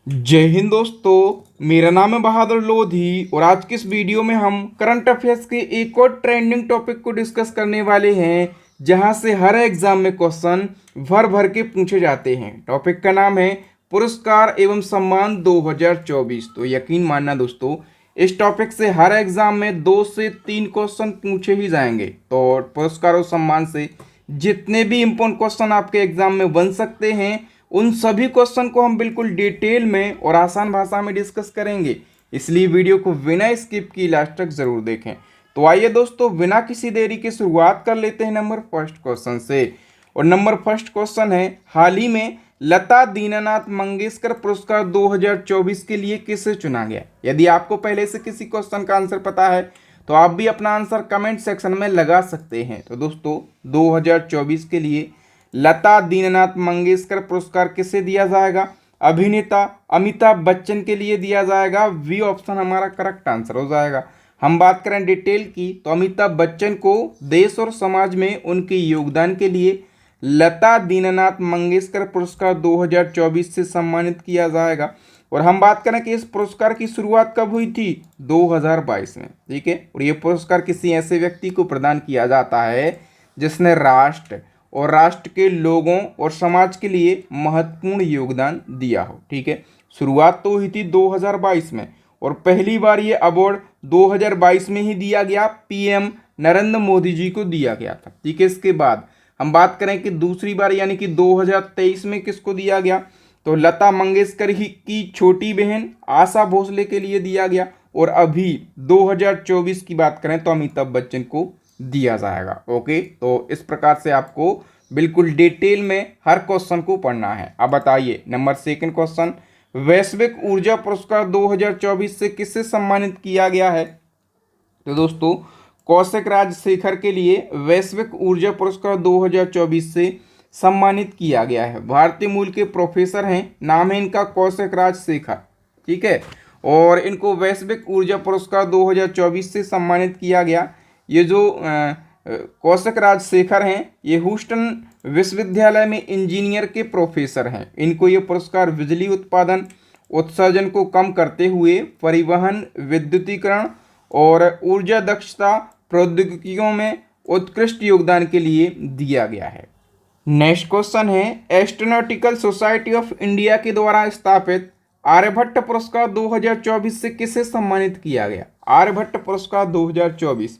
जय हिंद दोस्तों, मेरा नाम है बहादुर लोधी और आज की इस वीडियो में हम करंट अफेयर्स के एक और ट्रेंडिंग टॉपिक को डिस्कस करने वाले हैं जहां से हर एग्जाम में क्वेश्चन भर भर के पूछे जाते हैं। टॉपिक का नाम है पुरस्कार एवं सम्मान 2024। तो यकीन मानना दोस्तों, इस टॉपिक से हर एग्जाम में 2 से 3 क्वेश्चन पूछे ही जाएंगे। तो पुरस्कार और सम्मान से जितने भी इम्पोर्टेंट क्वेश्चन आपके एग्जाम में बन सकते हैं उन सभी क्वेश्चन को हम बिल्कुल डिटेल में और आसान भाषा में डिस्कस करेंगे, इसलिए वीडियो को बिना स्किप की लास्ट तक जरूर देखें। तो आइए दोस्तों, बिना किसी देरी के शुरुआत कर लेते हैं नंबर फर्स्ट क्वेश्चन से। और नंबर फर्स्ट क्वेश्चन है, हाल ही में लता दीनानाथ मंगेशकर पुरस्कार 2024 के लिए किसे चुना गया। यदि आपको पहले से किसी क्वेश्चन का आंसर पता है तो आप भी अपना आंसर कमेंट सेक्शन में लगा सकते हैं। तो दोस्तों, 2024 के लिए लता दीनानाथ मंगेशकर पुरस्कार किसे दिया जाएगा? अभिनेता अमिताभ बच्चन के लिए दिया जाएगा। वी ऑप्शन हमारा करेक्ट आंसर हो जाएगा। हम बात करें डिटेल की तो अमिताभ बच्चन को देश और समाज में उनके योगदान के लिए लता दीनानाथ मंगेशकर पुरस्कार 2024 से सम्मानित किया जाएगा। और हम बात करें कि इस पुरस्कार की शुरुआत कब हुई थी? 2022 में। ठीक है, और ये पुरस्कार किसी ऐसे व्यक्ति को प्रदान किया जाता है जिसने राष्ट्र और राष्ट्र के लोगों और समाज के लिए महत्वपूर्ण योगदान दिया हो। ठीक है, शुरुआत तो हुई थी 2022 में और पहली बार ये अवार्ड 2022 में ही दिया गया, पीएम नरेंद्र मोदी जी को दिया गया था। ठीक है, इसके बाद हम बात करें कि दूसरी बार यानी कि 2023 में किसको दिया गया, तो लता मंगेशकर ही की छोटी बहन आशा भोसले के लिए दिया गया। और अभी 2024 की बात करें तो अमिताभ बच्चन को दिया जाएगा। ओके, तो इस प्रकार से आपको बिल्कुल डिटेल में हर क्वेश्चन को पढ़ना है। अब बताइए नंबर सेकंड क्वेश्चन, वैश्विक ऊर्जा पुरस्कार 2024 से किसे सम्मानित किया गया है? तो दोस्तों, कौशिक राज शेखर के लिए वैश्विक ऊर्जा पुरस्कार 2024 से सम्मानित किया गया है। भारतीय मूल के प्रोफेसर हैं, नाम है इनका कौशिक राज शेखर। ठीक है, और इनको वैश्विक ऊर्जा पुरस्कार 2024 से सम्मानित किया गया। ये जो कौशिक राज शेखर हैं, ये ह्यूस्टन विश्वविद्यालय में इंजीनियर के प्रोफेसर हैं। इनको ये पुरस्कार बिजली उत्पादन उत्सर्जन को कम करते हुए परिवहन, विद्युतीकरण और ऊर्जा दक्षता प्रौद्योगिकियों में उत्कृष्ट योगदान के लिए दिया गया है। नेक्स्ट क्वेश्चन है, एस्ट्रोनॉटिकल सोसाइटी ऑफ इंडिया के द्वारा स्थापित आर्यभट्ट पुरस्कार 2024 से किसे सम्मानित किया गया? आर्यभट्ट पुरस्कार 2024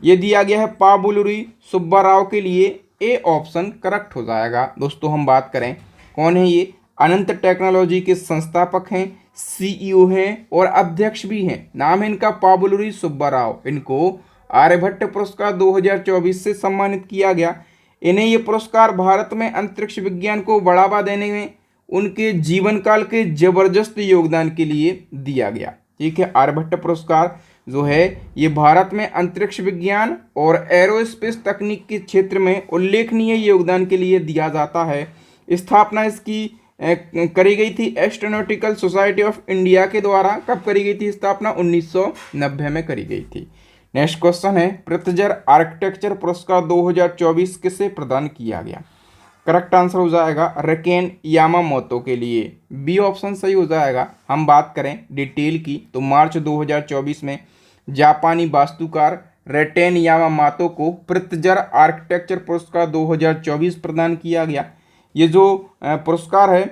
ये दिया गया है पाबुलुरी सुब्बा राव के लिए। ए ऑप्शन करेक्ट हो जाएगा। दोस्तों, हम बात करें कौन है ये, अनंत टेक्नोलॉजी के संस्थापक हैं, सीईओ हैं और अध्यक्ष भी हैं। नाम है इनका पाबुलुरी सुब्बा राव। इनको आर्यभट्ट पुरस्कार 2024 से सम्मानित किया गया। इन्हें ये पुरस्कार भारत में अंतरिक्ष विज्ञान को बढ़ावा देने में उनके जीवन काल के जबरदस्त योगदान के लिए दिया गया। ठीक है, आर्यभट्ट पुरस्कार जो है ये भारत में अंतरिक्ष विज्ञान और एरोस्पेस तकनीक के क्षेत्र में उल्लेखनीय योगदान के लिए दिया जाता है। स्थापना इसकी करी गई थी एस्ट्रोनॉटिकल सोसाइटी ऑफ इंडिया के द्वारा। कब करी गई थी स्थापना? 1990 में करी गई थी। नेक्स्ट क्वेश्चन है, पृथ्जर आर्किटेक्चर पुरस्कार 2024 किसे प्रदान किया गया? करेक्ट आंसर हो जाएगा रेकेन यामामोतो के लिए। बी ऑप्शन सही हो जाएगा। हम बात करें डिटेल की तो मार्च 2024 में जापानी वास्तुकार रेटेन यामामोतो को पृथ्जर आर्किटेक्चर पुरस्कार 2024 प्रदान किया गया। ये जो पुरस्कार है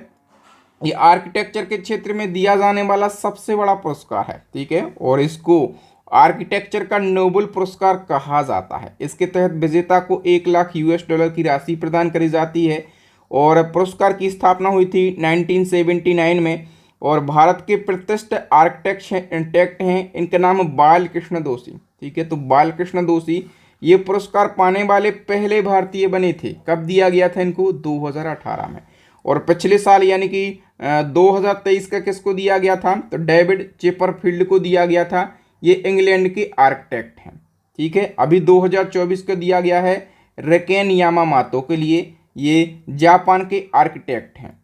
ये आर्किटेक्चर के क्षेत्र में दिया जाने वाला सबसे बड़ा पुरस्कार है। ठीक है, और इसको आर्किटेक्चर का नोबेल पुरस्कार कहा जाता है। इसके तहत विजेता को $1,00,000 की राशि प्रदान करी जाती है। और पुरस्कार की स्थापना हुई थी 1979 में। और भारत के प्रतिष्ठित आर्किटेक्ट हैं, इनका नाम बालकृष्ण दोषी। ठीक है, तो बालकृष्ण दोषी ये पुरस्कार पाने वाले पहले भारतीय बने थे। कब दिया गया था इनको? 2018 में। और पिछले साल यानी कि 2023 का किसको दिया गया था? तो डेविड चेपरफील्ड को दिया गया था। ये इंग्लैंड के आर्किटेक्ट हैं। ठीक है, अभी 2024 को दिया गया है रेकेन यामामोतो के लिए। ये जापान के आर्किटेक्ट हैं।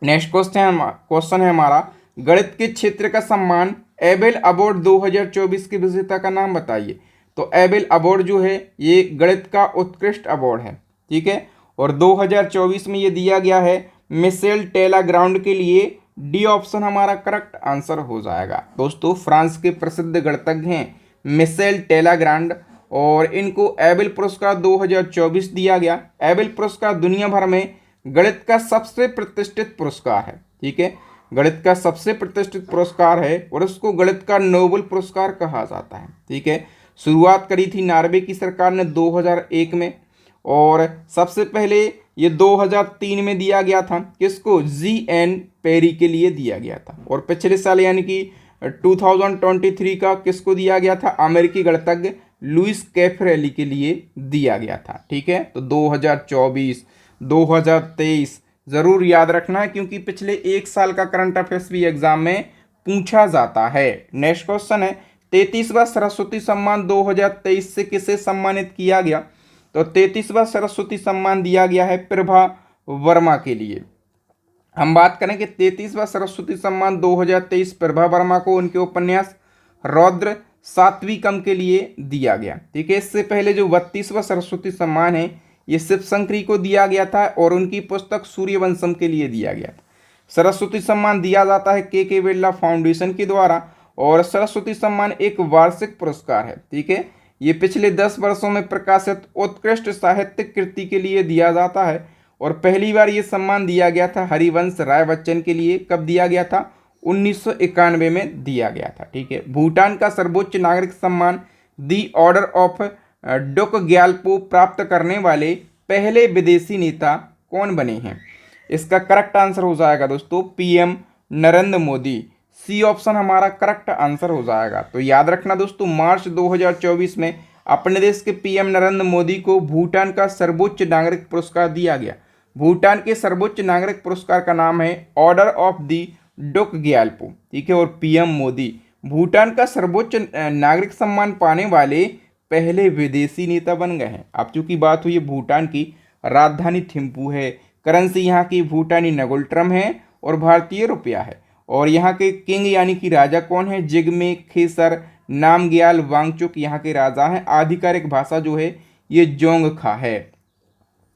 नेक्स्ट क्वेश्चन है हमारा, गणित के क्षेत्र का सम्मान एबेल अवार्ड 2024 के विजेता का नाम बताइए। तो एबेल अवार्ड जो है ये गणित का उत्कृष्ट अवार्ड है। ठीक है, और 2024 में ये दिया गया है मिशेल टेलाग्राउंड के लिए डी ऑप्शन हमारा करेक्ट आंसर हो जाएगा। दोस्तों फ्रांस के प्रसिद्ध गणितज्ञ हैं मिशेल टेलाग्रांड और इनको एबेल पुरस्कार 2024 दिया गया। एबेल पुरस्कार दुनिया भर में गणित का सबसे प्रतिष्ठित पुरस्कार है। ठीक है, गणित का सबसे प्रतिष्ठित पुरस्कार है और उसको गणित का नोबेल पुरस्कार कहा जाता है। ठीक है, शुरुआत करी थी नॉर्वे की सरकार ने 2001 में और सबसे पहले ये 2003 में दिया गया था। किसको? जी.एन. पेरी के लिए दिया गया था। और पिछले साल यानी कि 2023 का किसको दिया गया था? अमेरिकी गणितज्ञ लुइस कैफरेली के लिए दिया गया था। ठीक है, तो 2024 2023 ज़रूर याद रखना है क्योंकि पिछले एक साल का करंट अफेयर्स भी एग्जाम में पूछा जाता है। नेक्स्ट क्वेश्चन है 33वां सरस्वती सम्मान 2023 से किसे सम्मानित किया गया? तो 33वां सरस्वती सम्मान दिया गया है प्रभा वर्मा के लिए। हम बात करें कि 33वां सरस्वती सम्मान 2023 प्रभा वर्मा को उनके उपन्यास रौद्र सात्विकम के लिए दिया गया। ठीक है, इससे पहले जो 32वां सरस्वती सम्मान है ये शिव शंकरी को दिया गया था और उनकी पुस्तक सूर्यवंशम के लिए दिया गया था। सरस्वती सम्मान दिया जाता है के बिरला फाउंडेशन के द्वारा और सरस्वती सम्मान एक वार्षिक पुरस्कार है। ठीक है, ये पिछले 10 वर्षों में प्रकाशित उत्कृष्ट साहित्यिक कृति के लिए दिया जाता है और पहली बार ये सम्मान दिया गया था हरिवंश राय बच्चन के लिए। कब दिया गया था? 1991 में दिया गया था। ठीक है, भूटान का सर्वोच्च नागरिक सम्मान दी ऑर्डर ऑफ डुक ग्यालपो प्राप्त करने वाले पहले विदेशी नेता कौन बने हैं? इसका करेक्ट आंसर हो जाएगा दोस्तों PM Narendra Modi. C option हमारा करेक्ट आंसर हो जाएगा। तो याद रखना दोस्तों मार्च 2024 में अपने देश के पीएम नरेंद्र मोदी को भूटान का सर्वोच्च नागरिक पुरस्कार दिया गया। भूटान के सर्वोच्च नागरिक पुरस्कार का नाम है ऑर्डर ऑफ दी डुक ग्यालपो। ठीक है, और पीएम मोदी भूटान का सर्वोच्च नागरिक सम्मान पाने वाले पहले विदेशी नेता बन गए हैं। अब चूंकि बात हुई है भूटान की, राजधानी थिम्पू है, करेंसी यहाँ की भूटानी नगुल्ट्रम है और भारतीय रुपया है। और यहाँ के किंग यानी कि राजा कौन है? जिग्मे खेसर नामग्याल वांगचुक यहाँ के राजा हैं। आधिकारिक भाषा जो है ये जोंगखा है।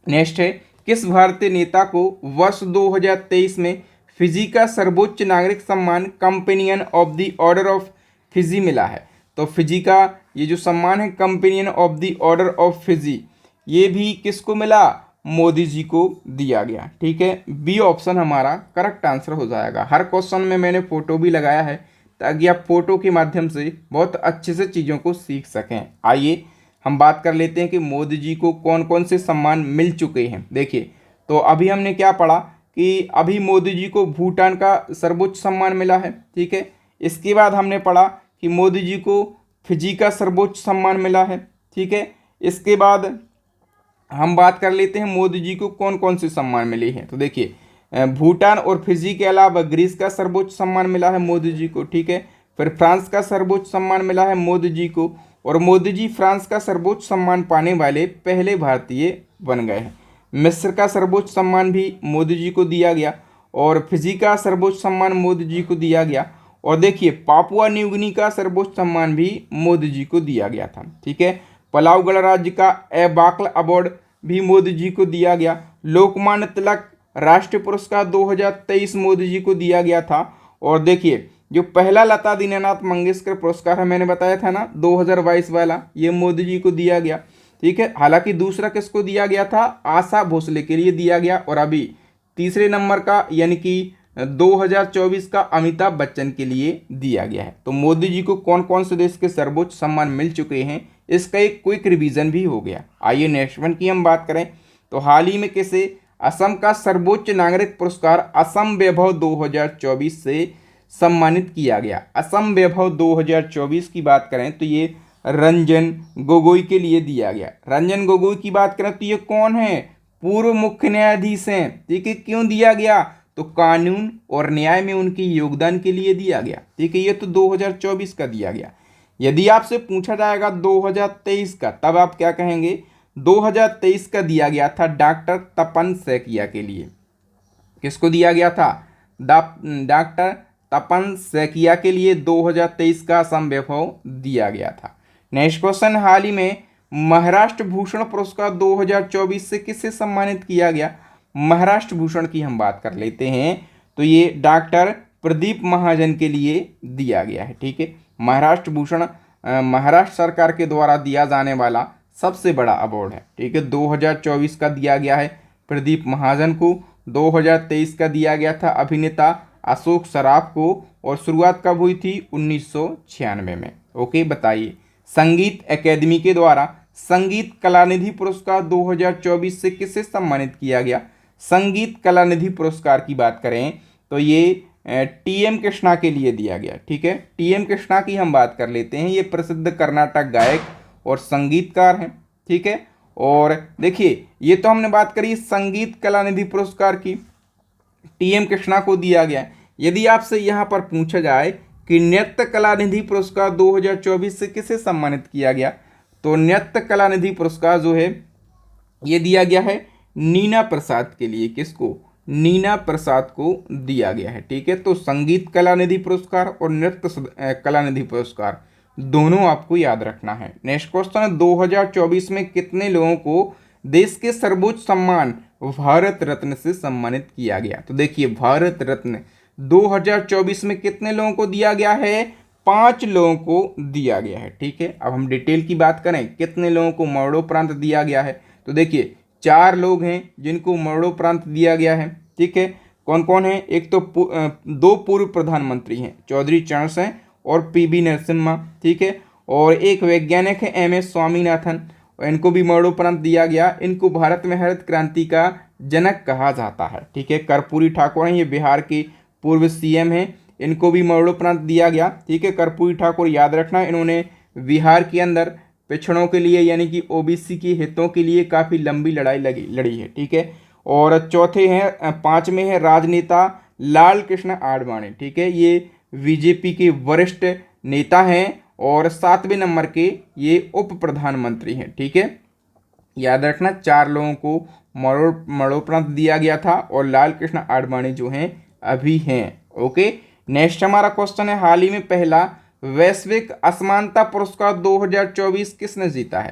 नेक्स्ट है किस भारतीय नेता को वर्ष 2023 में फिजी का सर्वोच्च नागरिक सम्मान companion of the order of Fiji मिला है? तो फिजी का ये जो सम्मान है companion of the order of Fiji, ये भी किसको मिला? मोदी जी को दिया गया। ठीक है, बी ऑप्शन हमारा करेक्ट आंसर हो जाएगा। हर क्वेश्चन में मैंने फोटो भी लगाया है ताकि आप फोटो के माध्यम से बहुत अच्छे से चीज़ों को सीख सकें। आइए हम बात कर लेते हैं कि मोदी जी को कौन कौन से सम्मान मिल चुके हैं। देखिए, तो अभी हमने क्या पढ़ा कि अभी मोदी जी को भूटान का सर्वोच्च सम्मान मिला है। ठीक है, इसके बाद हमने पढ़ा कि मोदी जी को फिजी का सर्वोच्च सम्मान मिला है। ठीक है, इसके बाद हम बात कर लेते हैं मोदी जी को कौन कौन से सम्मान मिले हैं। तो देखिए भूटान और फिजी के अलावा ग्रीस का सर्वोच्च सम्मान मिला है मोदी जी को। ठीक है, फिर फ्रांस का सर्वोच्च सम्मान मिला है मोदी जी को और मोदी जी फ्रांस का सर्वोच्च सम्मान पाने वाले पहले भारतीय बन गए हैं। मिस्र का सर्वोच्च सम्मान भी मोदी जी को दिया गया और फिजी का सर्वोच्च सम्मान मोदी जी को दिया गया। और देखिए पापुआ न्यू गिनी का सर्वोच्च सम्मान भी मोदी जी को दिया गया था। ठीक है, पलाऊ गणराज्य का एबाकल अवार्ड भी मोदी जी को दिया गया। लोकमान्य तिलक राष्ट्रीय पुरस्कार 2023 मोदी जी को दिया गया था। और देखिए जो पहला लता दीनानाथ मंगेशकर पुरस्कार है, मैंने बताया था ना 2022 वाला, ये मोदी जी को दिया गया। ठीक है, हालांकि दूसरा किसको दिया गया था? आशा भोसले के लिए दिया गया। और अभी तीसरे नंबर का यानी कि 2024 का अमिताभ बच्चन के लिए दिया गया है। तो मोदी जी को कौन कौन से देश के सर्वोच्च सम्मान मिल चुके हैं, इसका एक क्विक रिवीजन भी हो गया। आइए नेक्स्ट वन की हम बात करें तो हाल ही में किसे असम का सर्वोच्च नागरिक पुरस्कार असम वैभव 2024 से सम्मानित किया गया? असम वैभव 2024 की बात करें तो ये रंजन गोगोई के लिए दिया गया। रंजन गोगोई की बात करें तो ये कौन है? पूर्व मुख्य न्यायाधीश हैं। ठीक है, क्यों दिया गया? तो कानून और न्याय में उनके योगदान के लिए दिया गया। ठीक है, ये तो 2024 का दिया गया। यदि आपसे पूछा जाएगा 2023 का, तब आप क्या कहेंगे? 2023 का दिया गया था डॉक्टर तपन सैकिया के लिए। किसको दिया गया था? डॉक्टर तपन सैकिया के लिए 2023 का असम वैभव दिया गया था। नेक्स्ट क्वेश्चन, हाल ही में महाराष्ट्र भूषण पुरस्कार 2024 से किसे सम्मानित किया गया? महाराष्ट्र भूषण की हम बात कर लेते हैं तो ये डॉक्टर प्रदीप महाजन के लिए दिया गया है। ठीक है, महाराष्ट्र भूषण महाराष्ट्र सरकार के द्वारा दिया जाने वाला सबसे बड़ा अवार्ड है। ठीक है, 2024 का दिया गया है प्रदीप महाजन को, 2023 का दिया गया था अभिनेता अशोक सराफ को, और शुरुआत कब हुई थी? 1996 में। ओके, बताइए संगीत अकेदमी के द्वारा संगीत कलानिधि पुरस्कार 2024 से किसे सम्मानित किया गया? संगीत कलानिधि पुरस्कार की बात करें तो ये टी.एम. कृष्णा के लिए दिया गया। ठीक है, टी.एम. कृष्णा की हम बात कर लेते हैं। ये प्रसिद्ध कर्नाटक गायक और संगीतकार हैं। ठीक है, और देखिए ये तो हमने बात करी संगीत कलानिधि पुरस्कार की, टी.एम. कृष्णा को दिया गया। यदि आपसे यहाँ पर पूछा जाए कि नृत्य कलानिधि पुरस्कार 2024 से किसे सम्मानित किया गया, तो नृत्य कलानिधि पुरस्कार जो है ये दिया गया है नीना प्रसाद के लिए। किसको? नीना प्रसाद को दिया गया है। ठीक है, तो संगीत कलानिधि पुरस्कार और नृत्य कलानिधि पुरस्कार दोनों आपको याद रखना है। नेक्स्ट क्वेश्चन है 2024 में कितने लोगों को देश के सर्वोच्च सम्मान भारत रत्न से सम्मानित किया गया? तो देखिए भारत रत्न 2024 में कितने लोगों को दिया गया है? 5 लोगों को दिया गया है। ठीक है, अब हम डिटेल की बात करें कितने लोगों को मरणोपरांत दिया गया है, तो देखिए 4 लोग हैं जिनको मरणोपरांत दिया गया है। ठीक है, कौन कौन है? एक तो 2 पूर्व प्रधानमंत्री हैं, चौधरी चरण सिंह और पी.वी. नरसिम्हा। ठीक है, और एक वैज्ञानिक है एम.एस. स्वामीनाथन, इनको भी मरणोपरांत दिया गया। इनको भारत में हरित क्रांति का जनक कहा जाता है। ठीक है, कर्पूरी ठाकुर हैं, ये बिहार के पूर्व सीएम हैं, इनको भी मरणोपरांत दिया गया। ठीक है, कर्पूरी ठाकुर याद रखना, इन्होंने बिहार के अंदर पिछड़ों के लिए यानी कि ओबीसी के हितों के लिए काफ़ी लंबी लड़ाई लड़ी है। ठीक है, और चौथे हैं 5वें हैं राजनेता लाल कृष्ण आडवाणी। ठीक है, ये बीजेपी के वरिष्ठ नेता हैं, और 7वें नंबर के ये उप प्रधानमंत्री हैं। ठीक है, याद रखना 4 लोगों को मरणोपरांत दिया गया था, और लाल कृष्ण आडवाणी जो हैं अभी हैं। ओके, नेक्स्ट हमारा क्वेश्चन है हाल ही में पहला वैश्विक असमानता पुरस्कार 2024 किसने जीता है?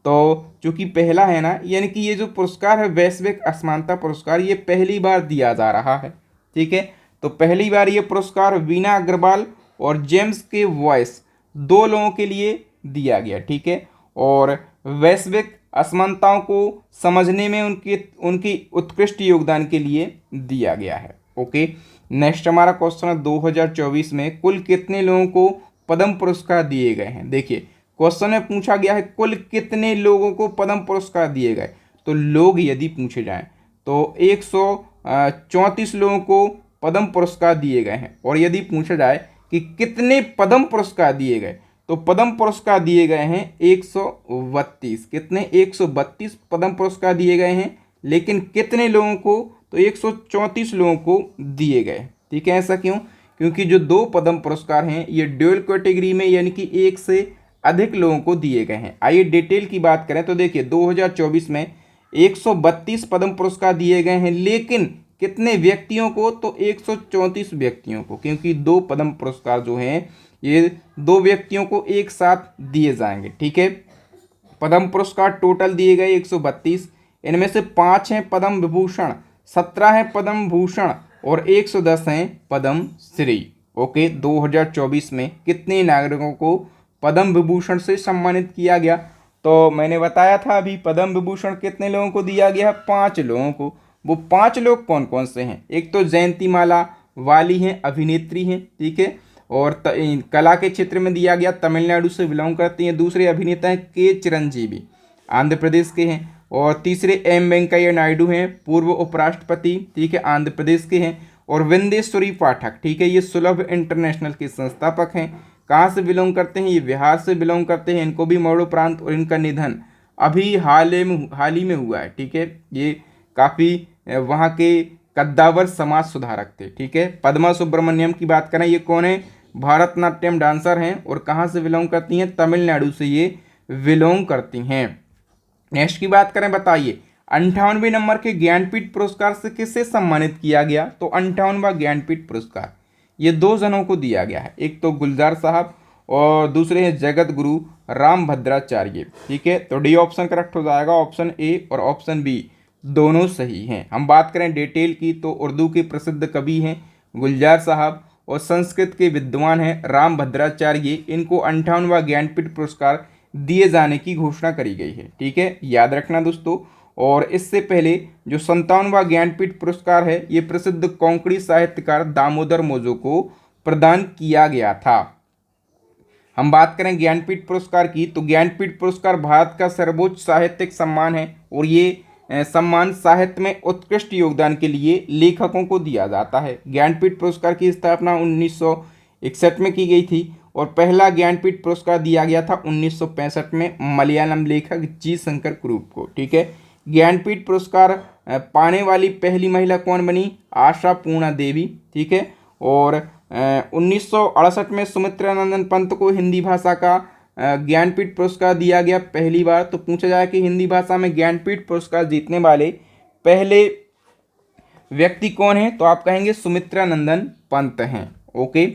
तो चूंकि पहला है ना, यानी कि ये जो पुरस्कार है वैश्विक असमानता पुरस्कार, ये पहली बार दिया जा रहा है। ठीक है, तो पहली बार ये पुरस्कार वीना अग्रवाल और जेम्स के वॉइस 2 लोगों के लिए दिया गया। ठीक है, और वैश्विक असमानताओं को समझने में उनकी उत्कृष्ट योगदान के लिए दिया गया है। ओके, नेक्स्ट हमारा क्वेश्चन है 2024 में कुल कितने लोगों को पद्म पुरस्कार दिए गए हैं? देखिए क्वेश्चन में पूछा गया है कुल कितने लोगों को पद्म पुरस्कार दिए गए, तो लोग यदि पूछे जाएं तो 134 लोगों को पद्म पुरस्कार दिए गए हैं, और यदि पूछा जाए कि कितने पद्म पुरस्कार दिए गए, तो पद्म पुरस्कार दिए गए हैं 132। कितने? 132 पद्म पुरस्कार दिए गए हैं, लेकिन कितने लोगों को? तो 134 लोगों को दिए गए। ठीक है, ऐसा क्यों? क्योंकि जो 2 पद्म पुरस्कार हैं ये ड्यूअल कैटेगरी में यानी कि एक से अधिक लोगों को दिए गए हैं। आइए डिटेल की बात करें तो देखिए 2024 में 132 पद्म पुरस्कार दिए गए हैं, लेकिन कितने व्यक्तियों को? तो 134 व्यक्तियों को, क्योंकि 2 पद्म पुरस्कार जो हैं ये 2 व्यक्तियों को एक साथ दिए जाएंगे। ठीक है, पद्म पुरस्कार टोटल दिए गए 132, इनमें से 5 हैं पद्म विभूषण, 17 हैं पद्म भूषण और 110 हैं पद्म श्री। ओके, 2024 में कितने नागरिकों को पद्म विभूषण से सम्मानित किया गया? तो मैंने बताया था अभी पद्म विभूषण कितने लोगों को दिया गया है? 5 लोगों को। वो 5 लोग कौन कौन से हैं? एक तो जयंती माला वाली हैं, अभिनेत्री हैं। ठीक है, और कला के क्षेत्र में दिया गया, तमिलनाडु से बिलोंग करती हैं। दूसरे अभिनेता हैं के चिरंजीवी, आंध्र प्रदेश के हैं। और तीसरे एम वेंकैया नायडू हैं, पूर्व उपराष्ट्रपति। ठीक है, आंध्र प्रदेश के हैं। और विंदेश्वरी पाठक, ठीक है, ये सुलभ इंटरनेशनल के संस्थापक हैं। कहाँ से बिलोंग करते हैं? ये बिहार से बिलोंग करते हैं। इनको भी मरणोपरांत और इनका निधन अभी हाल ही में हुआ है। ठीक है, ये काफ़ी वहाँ के कद्दावर समाज सुधारक थे। ठीक है, पद्मा सुब्रमण्यम की बात करें, ये कौन है? भारतनाट्यम डांसर हैं, और कहाँ से बिलोंग करती हैं? तमिलनाडु से ये बिलोंग करती हैं। नेक्स्ट की बात करें, बताइए 58वें नंबर के ज्ञानपीठ पुरस्कार से किसे सम्मानित किया गया? तो 58वां ज्ञानपीठ पुरस्कार ये 2 जनों को दिया गया है, एक तो गुलजार साहब और दूसरे हैं जगत गुरु रामभद्राचार्य। ठीक है, तो डी ऑप्शन करेक्ट हो जाएगा, ऑप्शन ए और ऑप्शन बी दोनों सही हैं। हम बात करें डिटेल की तो उर्दू के प्रसिद्ध कवि हैं गुलजार साहब और संस्कृत के विद्वान हैं राम भद्राचार्य। इनको 58वां ज्ञानपीठ पुरस्कार दिए जाने की घोषणा करी गई है। ठीक है, याद रखना दोस्तों। और इससे पहले जो 57वां ज्ञानपीठ पुरस्कार है ये प्रसिद्ध कोंकणी साहित्यकार दामोदर मौजो को प्रदान किया गया था। हम बात करें ज्ञानपीठ पुरस्कार की तो ज्ञानपीठ पुरस्कार भारत का सर्वोच्च साहित्यिक सम्मान है और ये सम्मान साहित्य में उत्कृष्ट योगदान के लिए लेखकों को दिया जाता है। ज्ञानपीठ पुरस्कार की स्थापना 1961 में की गई थी और पहला ज्ञानपीठ पुरस्कार दिया गया था 1965 में मलयालम लेखक जी शंकर कुरूप को। ठीक है, ज्ञानपीठ पुरस्कार पाने वाली पहली महिला कौन बनी? आशा पूर्णा देवी। ठीक है, और 1968 में सुमित्रा नंदन पंत को हिंदी भाषा का ज्ञानपीठ पुरस्कार दिया गया पहली बार। तो पूछा जाए कि हिंदी भाषा में ज्ञानपीठ पुरस्कार जीतने वाले पहले व्यक्ति कौन है, तो आप कहेंगे सुमित्रा नंदन पंत हैं। ओके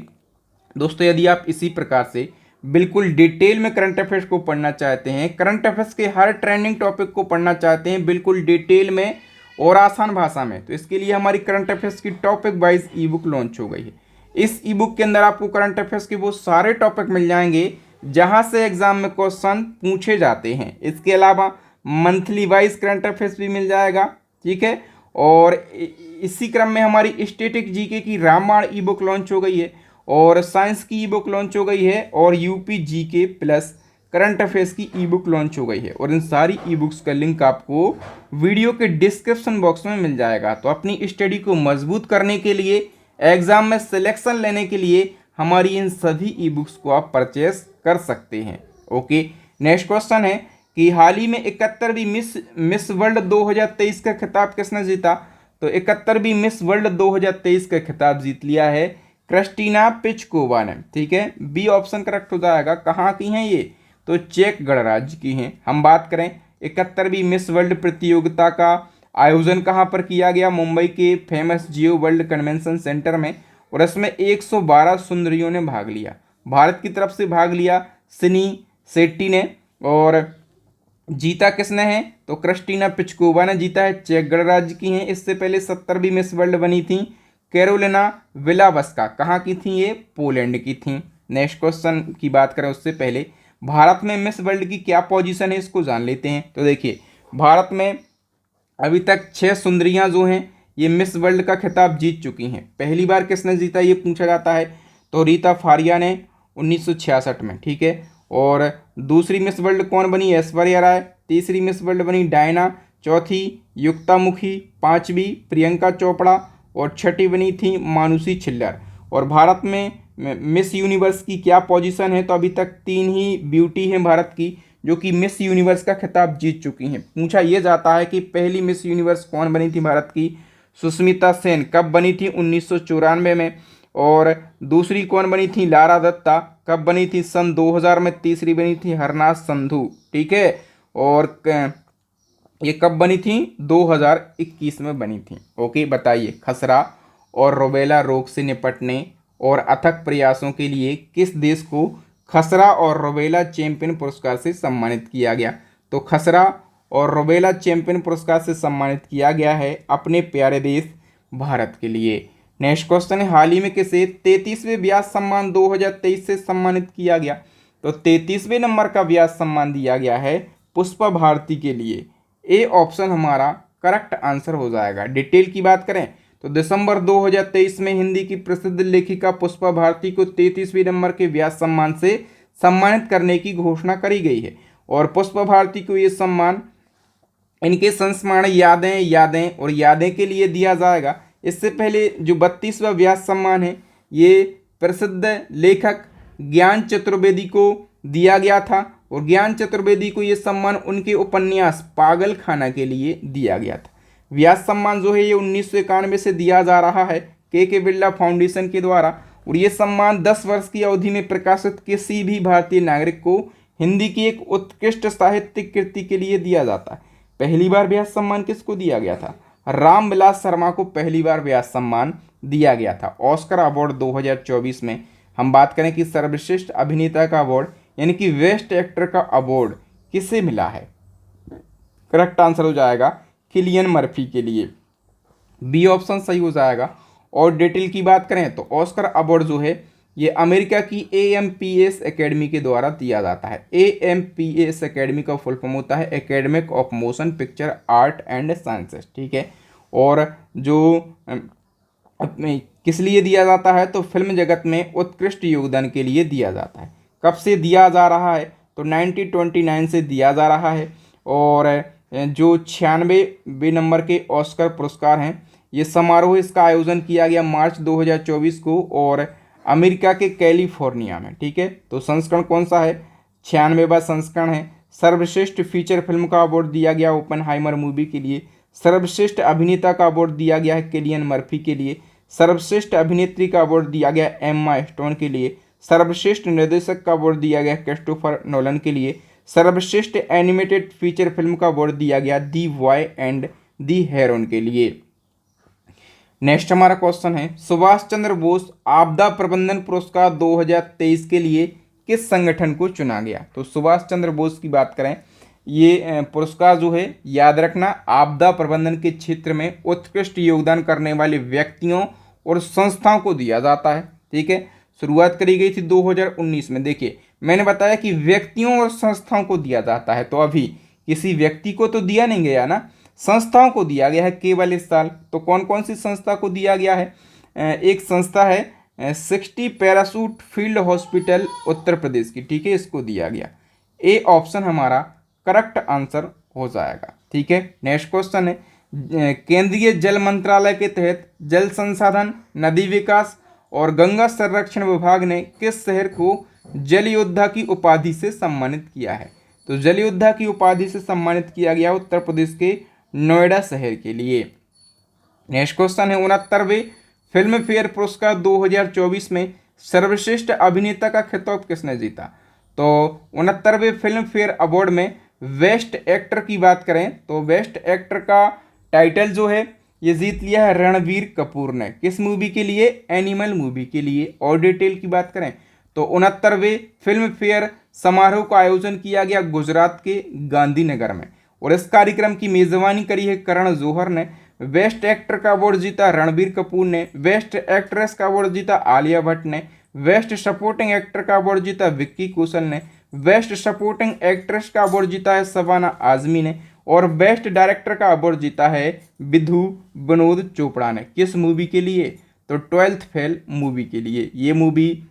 दोस्तों, यदि आप इसी प्रकार से बिल्कुल डिटेल में करंट अफेयर्स को पढ़ना चाहते हैं, करंट अफेयर्स के हर ट्रेंडिंग टॉपिक को पढ़ना चाहते हैं बिल्कुल डिटेल में और आसान भाषा में, तो इसके लिए हमारी करंट अफेयर्स की टॉपिक वाइज ई बुक लॉन्च हो गई है। इस ई बुक के अंदर आपको करंट अफेयर्स के वो सारे टॉपिक मिल जाएंगे जहां से एग्जाम में क्वेश्चन पूछे जाते हैं। इसके अलावा मंथली वाइज करंट अफेयर्स भी मिल जाएगा। ठीक है, और इसी क्रम में हमारी स्टैटिक जीके की रामायण ई बुक लॉन्च हो गई है और साइंस की ई बुक लॉन्च हो गई है और UP GK plus current affairs की ई बुक लॉन्च हो गई है। और इन सारी ई बुक्स का लिंक आपको वीडियो के डिस्क्रिप्शन बॉक्स में मिल जाएगा। तो अपनी स्टडी को मजबूत करने के लिए, एग्जाम में सिलेक्शन लेने के लिए हमारी इन सभी ई बुक्स को आप परचेस कर सकते हैं। ओके, नेक्स्ट क्वेश्चन है कि हाल ही में 71वीं मिस वर्ल्ड 2023 का खिताब किसने जीता? तो 71वीं मिस वर्ल्ड 2023 का खिताब जीत लिया है क्रिस्टीना पिचकोवा ने। ठीक है, बी ऑप्शन करेक्ट हो जाएगा। कहाँ की हैं ये? तो चेक गणराज्य की हैं। हम बात करें 71वीं मिस वर्ल्ड प्रतियोगिता का आयोजन कहाँ पर किया गया? मुंबई के फेमस जियो वर्ल्ड कन्वेंशन सेंटर में, और इसमें 112 सुंदरियों ने भाग लिया। भारत की तरफ से भाग लिया सिनी शेट्टी ने, और जीता किसने है? तो क्रिस्टीना पिचकोवा ने जीता है। चेक गणराज्य की हैं। इससे पहले 70वीं मिस वर्ल्ड बनी थी कैरोलिना विलावस्का। कहाँ की थी ये? पोलैंड की थी। नेक्स्ट क्वेश्चन की बात करें उससे पहले भारत में मिस वर्ल्ड की क्या पोजीशन है इसको जान लेते हैं। तो देखिए, भारत में अभी तक 6 सुंदरियां जो हैं ये मिस वर्ल्ड का खिताब जीत चुकी हैं। पहली बार किसने जीता ये पूछा जाता है, तो रीता फारिया ने 1966 में। ठीक है, और दूसरी मिस वर्ल्ड कौन बनी? ऐश्वर्या राय। तीसरी मिस वर्ल्ड बनी डायना। चौथी युक्तामुखी। पांचवी प्रियंका चोपड़ा और छठी बनी थी मानुषी छिल्लर। और भारत में मिस यूनिवर्स की क्या पोजीशन है? तो अभी तक 3 ही ब्यूटी हैं भारत की जो कि मिस यूनिवर्स का खिताब जीत चुकी हैं। पूछा यह जाता है कि पहली मिस यूनिवर्स कौन बनी थी भारत की? सुष्मिता सेन। कब बनी थी? 1994 में। और दूसरी कौन बनी थी? लारा दत्ता। कब बनी थी? सन 2000 में। तीसरी बनी थी हरनाथ संधू। ठीक है, और ये कब बनी थी? 2021 में बनी थी। ओके, बताइए खसरा और रूबेला रोग से निपटने और अथक प्रयासों के लिए किस देश को खसरा और रूबेला चैंपियन पुरस्कार से सम्मानित किया गया? तो खसरा और रूबेला चैंपियन पुरस्कार से सम्मानित किया गया है अपने प्यारे देश भारत के लिए। नेक्स्ट क्वेश्चन है, हाल ही में किसे 33वें व्यास सम्मान 2023 से सम्मानित किया गया? तो 33वें नंबर का व्यास सम्मान दिया गया है पुष्पा भारती के लिए। ए ऑप्शन हमारा करेक्ट आंसर हो जाएगा। डिटेल की बात करें तो दिसंबर 2023 में हिंदी की प्रसिद्ध लेखिका पुष्पा भारती को 33वें नंबर के व्यास सम्मान से सम्मानित करने की घोषणा करी गई है। और पुष्पा भारती को ये सम्मान इनके संस्मरण यादें के लिए दिया जाएगा। इससे पहले जो 32वां व्यास सम्मान है ये प्रसिद्ध लेखक ज्ञान चतुर्वेदी को दिया गया था, और ज्ञान चतुर्वेदी को ये सम्मान उनके उपन्यास पागल खाना के लिए दिया गया था। व्यास सम्मान जो है ये 1991 से दिया जा रहा है के बिरला फाउंडेशन के द्वारा, और ये सम्मान 10 वर्ष की अवधि में प्रकाशित किसी भी भारतीय नागरिक को हिंदी की एक उत्कृष्ट साहित्यिक कृति के लिए दिया जाता है। पहली बार व्यास सम्मान किसको दिया गया था? रामविलास शर्मा को पहली बार व्यास सम्मान दिया गया था। ऑस्कर अवार्ड 2024 में हम बात करें कि सर्वश्रेष्ठ अभिनेता का अवार्ड यानी कि बेस्ट एक्टर का अवार्ड किसे मिला है? करेक्ट आंसर हो जाएगा किलियन मर्फी के लिए। बी ऑप्शन सही हो जाएगा। और डिटेल की बात करें तो ऑस्कर अवार्ड जो है ये अमेरिका की AMPS एकेडमी के द्वारा दिया जाता है। AMPS एकेडमी का फुल फॉर्म होता है academic of motion picture art and sciences, ठीक है। और जो किस लिए दिया जाता है तो फिल्म जगत में उत्कृष्ट योगदान के लिए दिया जाता है। कब से दिया जा रहा है तो 1929 से दिया जा रहा है। और जो 96वें नंबर के ऑस्कर पुरस्कार हैं ये समारोह इसका आयोजन किया गया मार्च 2024 को और अमेरिका के कैलिफोर्निया में, ठीक है। तो संस्करण कौन सा है? 96वां संस्करण है। सर्वश्रेष्ठ फीचर फिल्म का अवार्ड दिया गया ओपेनहाइमर मूवी के लिए। सर्वश्रेष्ठ अभिनेता का अवार्ड दिया गया है किलियन मर्फी के लिए। सर्वश्रेष्ठ अभिनेत्री का अवार्ड दिया गया एम्मा स्टोन के लिए। सर्वश्रेष्ठ निर्देशक का अवार्ड दिया गया क्रिस्टोफर नोलन के लिए। सर्वश्रेष्ठ एनिमेटेड फीचर फिल्म का अवार्ड दिया गया दी बॉय एंड दी हेरोन के लिए। नेक्स्ट हमारा क्वेश्चन है सुभाष चंद्र बोस आपदा प्रबंधन पुरस्कार 2023 के लिए किस संगठन को चुना गया? तो सुभाष चंद्र बोस की बात करें ये पुरस्कार जो है याद रखना आपदा प्रबंधन के क्षेत्र में उत्कृष्ट योगदान करने वाले व्यक्तियों और संस्थाओं को दिया जाता है, ठीक है। शुरुआत करी गई थी 2019 में। देखिए मैंने बताया कि व्यक्तियों और संस्थाओं को दिया जाता है, तो अभी किसी व्यक्ति को तो दिया नहीं गया ना, संस्थाओं को दिया गया है केवल इस साल। तो कौन कौन सी संस्था को दिया गया है? एक संस्था है 60 parachute field hospital Uttar Pradesh की, ठीक है, इसको दिया गया। ए ऑप्शन हमारा करेक्ट आंसर हो जाएगा, ठीक है। नेक्स्ट क्वेश्चन है केंद्रीय जल मंत्रालय के तहत जल संसाधन, नदी विकास और गंगा संरक्षण विभाग ने किस शहर को जल योद्धा की उपाधि से सम्मानित किया है? तो जल योद्धा की उपाधि से सम्मानित किया गया उत्तर प्रदेश के नोएडा शहर के लिए। नेक्स्ट क्वेश्चन है 69वें फिल्म फेयर पुरस्कार 2024 में सर्वश्रेष्ठ अभिनेता का खिताब किसने जीता? तो 69वें फिल्म फेयर अवार्ड में बेस्ट एक्टर की बात करें तो बेस्ट एक्टर का टाइटल जो है ये जीत लिया है रणबीर कपूर ने। किस मूवी के लिए? एनिमल मूवी के लिए। और डिटेल की बात करें तो 69वें फिल्म फेयर समारोह का आयोजन किया गया गुजरात के गांधीनगर में और इस कार्यक्रम की मेजबानी करी है करण जौहर ने। बेस्ट एक्टर का अवार्ड जीता रणबीर कपूर ने। बेस्ट एक्ट्रेस का अवार्ड जीता आलिया भट्ट ने। बेस्ट सपोर्टिंग एक्टर का अवार्ड जीता विक्की कौशल ने। बेस्ट सपोर्टिंग एक्ट्रेस का अवार्ड जीता है शबाना आजमी ने। और बेस्ट डायरेक्टर का अवार्ड जीता है विधु विनोद चोपड़ा ने। किस मूवी के लिए? तो 12th फेल मूवी के लिए। ये मूवी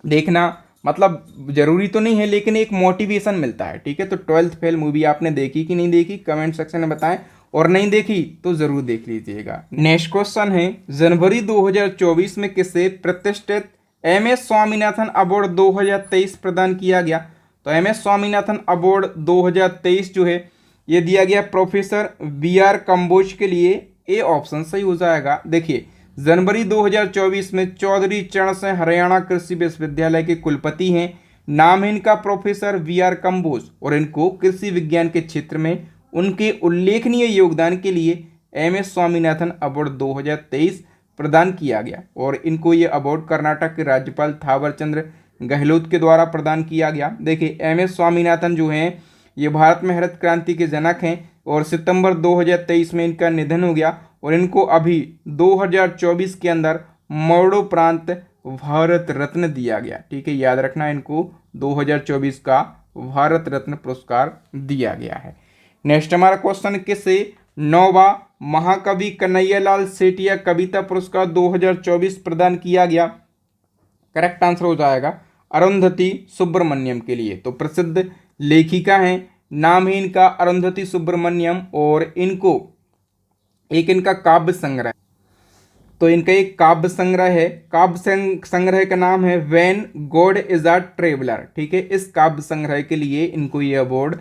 देखना मतलब जरूरी तो नहीं है लेकिन एक मोटिवेशन मिलता है, ठीक है। तो 12th फेल मूवी आपने देखी कि नहीं देखी कमेंट सेक्शन में बताएं और नहीं देखी तो जरूर देख लीजिएगा। नेक्स्ट क्वेश्चन है जनवरी 2024 में किसे प्रतिष्ठित MS स्वामीनाथन अवार्ड 2023 प्रदान किया गया? तो MS स्वामीनाथन अवार्ड 2023 जो है ये दिया गया प्रोफेसर BR कंबोज के लिए। ए ऑप्शन सही हो जाएगा। देखिए जनवरी 2024 में चौधरी चरण सिंह हरियाणा कृषि विश्वविद्यालय के कुलपति हैं। नाम है इनका प्रोफेसर BR कंबोज और इनको कृषि विज्ञान के क्षेत्र में उनके उल्लेखनीय योगदान के लिए MS स्वामीनाथन अवार्ड 2023 प्रदान किया गया और इनको ये अवार्ड कर्नाटक के राज्यपाल थावरचंद्र गहलोत के द्वारा प्रदान किया गया। देखिए MS स्वामीनाथन जो हैं ये भारत में हरित क्रांति के जनक हैं और सितंबर 2023 में इनका निधन हो गया और इनको अभी 2024 के अंदर मरणोपरांत भारत रत्न दिया गया, ठीक है। याद रखना इनको 2024 का भारत रत्न पुरस्कार दिया गया है। नेक्स्ट हमारा क्वेश्चन किसे 9वां महाकवि कन्हैयालाल सेठिया कविता पुरस्कार 2024 प्रदान किया गया? करेक्ट आंसर हो जाएगा अरुंधति सुब्रमण्यम के लिए। तो प्रसिद्ध लेखिका हैं, नाम है इनका अरुंधति सुब्रमण्यम और इनको एक इनका काव्य संग्रह, तो इनका एक काव्य संग्रह है। काव्य संग्रह का नाम है when God is a traveller, ठीक है। इस काव्य संग्रह के लिए इनको ये अवार्ड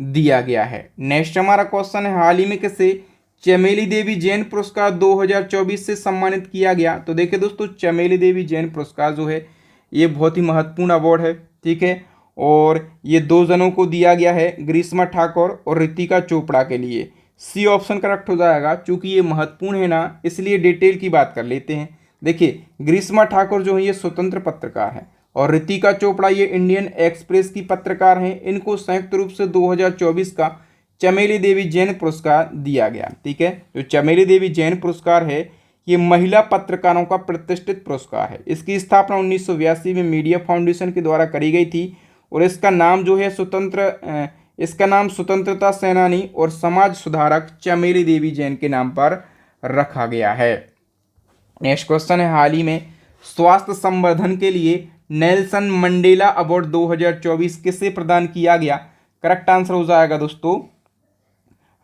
दिया गया है। नेक्स्ट हमारा क्वेश्चन है हाल ही में किसे चमेली देवी जैन पुरस्कार 2024 से सम्मानित किया गया? तो देखिए दोस्तों चमेली देवी जैन पुरस्कार जो है ये बहुत ही महत्वपूर्ण अवार्ड है, ठीक है। और ये 2 जनों को दिया गया है ग्रीष्मा ठाकुर और ऋतिका चोपड़ा के लिए। सी ऑप्शन करेक्ट हो जाएगा। चूंकि ये महत्वपूर्ण है ना इसलिए डिटेल की बात कर लेते हैं। देखिए ग्रीष्मा ठाकुर जो है ये स्वतंत्र पत्रकार हैं और ऋतिका चोपड़ा ये इंडियन एक्सप्रेस की पत्रकार हैं। इनको संयुक्त रूप से 2024 का चमेली देवी जैन पुरस्कार दिया गया। ठीक है, जो चमेली देवी जैन पुरस्कार है ये महिला पत्रकारों का प्रतिष्ठित पुरस्कार है। इसकी स्थापना 1982 में मीडिया फाउंडेशन के द्वारा करी गई थी और इसका नाम जो है स्वतंत्रता सेनानी और समाज सुधारक चमेली देवी जैन के नाम पर रखा गया है। नेक्स्ट क्वेश्चन है, हाल ही में स्वास्थ्य संवर्धन के लिए नेल्सन मंडेला अवार्ड 2024 किसे प्रदान किया गया? करेक्ट आंसर हो जाएगा दोस्तों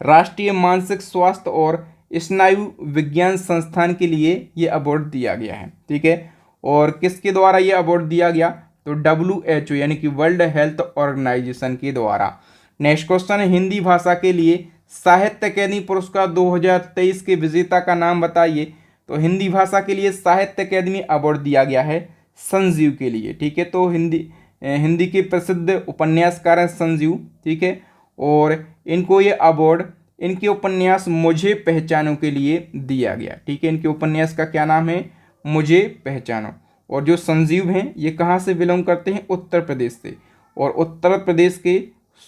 राष्ट्रीय मानसिक स्वास्थ्य और स्नायु विज्ञान संस्थान के लिए ये अवार्ड दिया गया है। ठीक है, और किसके द्वारा ये अवार्ड दिया गया? तो WHO यानी कि वर्ल्ड हेल्थ ऑर्गेनाइजेशन के द्वारा। नेक्स्ट क्वेश्चन है, हिंदी भाषा के लिए साहित्य अकादमी पुरस्कार 2023 के विजेता का नाम बताइए। तो हिंदी भाषा के लिए साहित्य अकादमी अवार्ड दिया गया है संजीव के लिए। ठीक है, तो हिंदी के प्रसिद्ध उपन्यासकार हैं संजीव। ठीक है, और इनको ये अवार्ड इनके उपन्यास मुझे पहचानो के लिए दिया गया। ठीक है, इनके उपन्यास का क्या नाम है? मुझे पहचानो। और जो संजीव हैं ये कहाँ से बिलोंग करते हैं? उत्तर प्रदेश से, और उत्तर प्रदेश के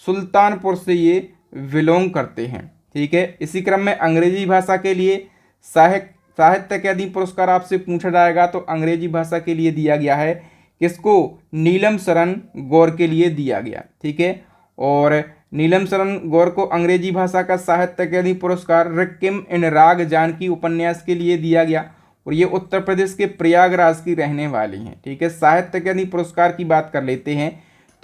सुल्तानपुर से ये बिलोंग करते हैं। ठीक है, इसी क्रम में अंग्रेजी भाषा के लिए साहित्य अकादमी पुरस्कार आपसे पूछा जाएगा तो अंग्रेजी भाषा के लिए दिया गया है किसको? नीलम शरण गौर के लिए दिया गया। ठीक है, और नीलम शरण गौर को अंग्रेजी भाषा का साहित्य अकादमी पुरस्कार रिक्किम इन राग जानकी उपन्यास के लिए दिया गया और ये उत्तर प्रदेश के प्रयागराज की रहने वाली हैं। ठीक है, साहित्य अकादमी पुरस्कार की बात कर लेते हैं।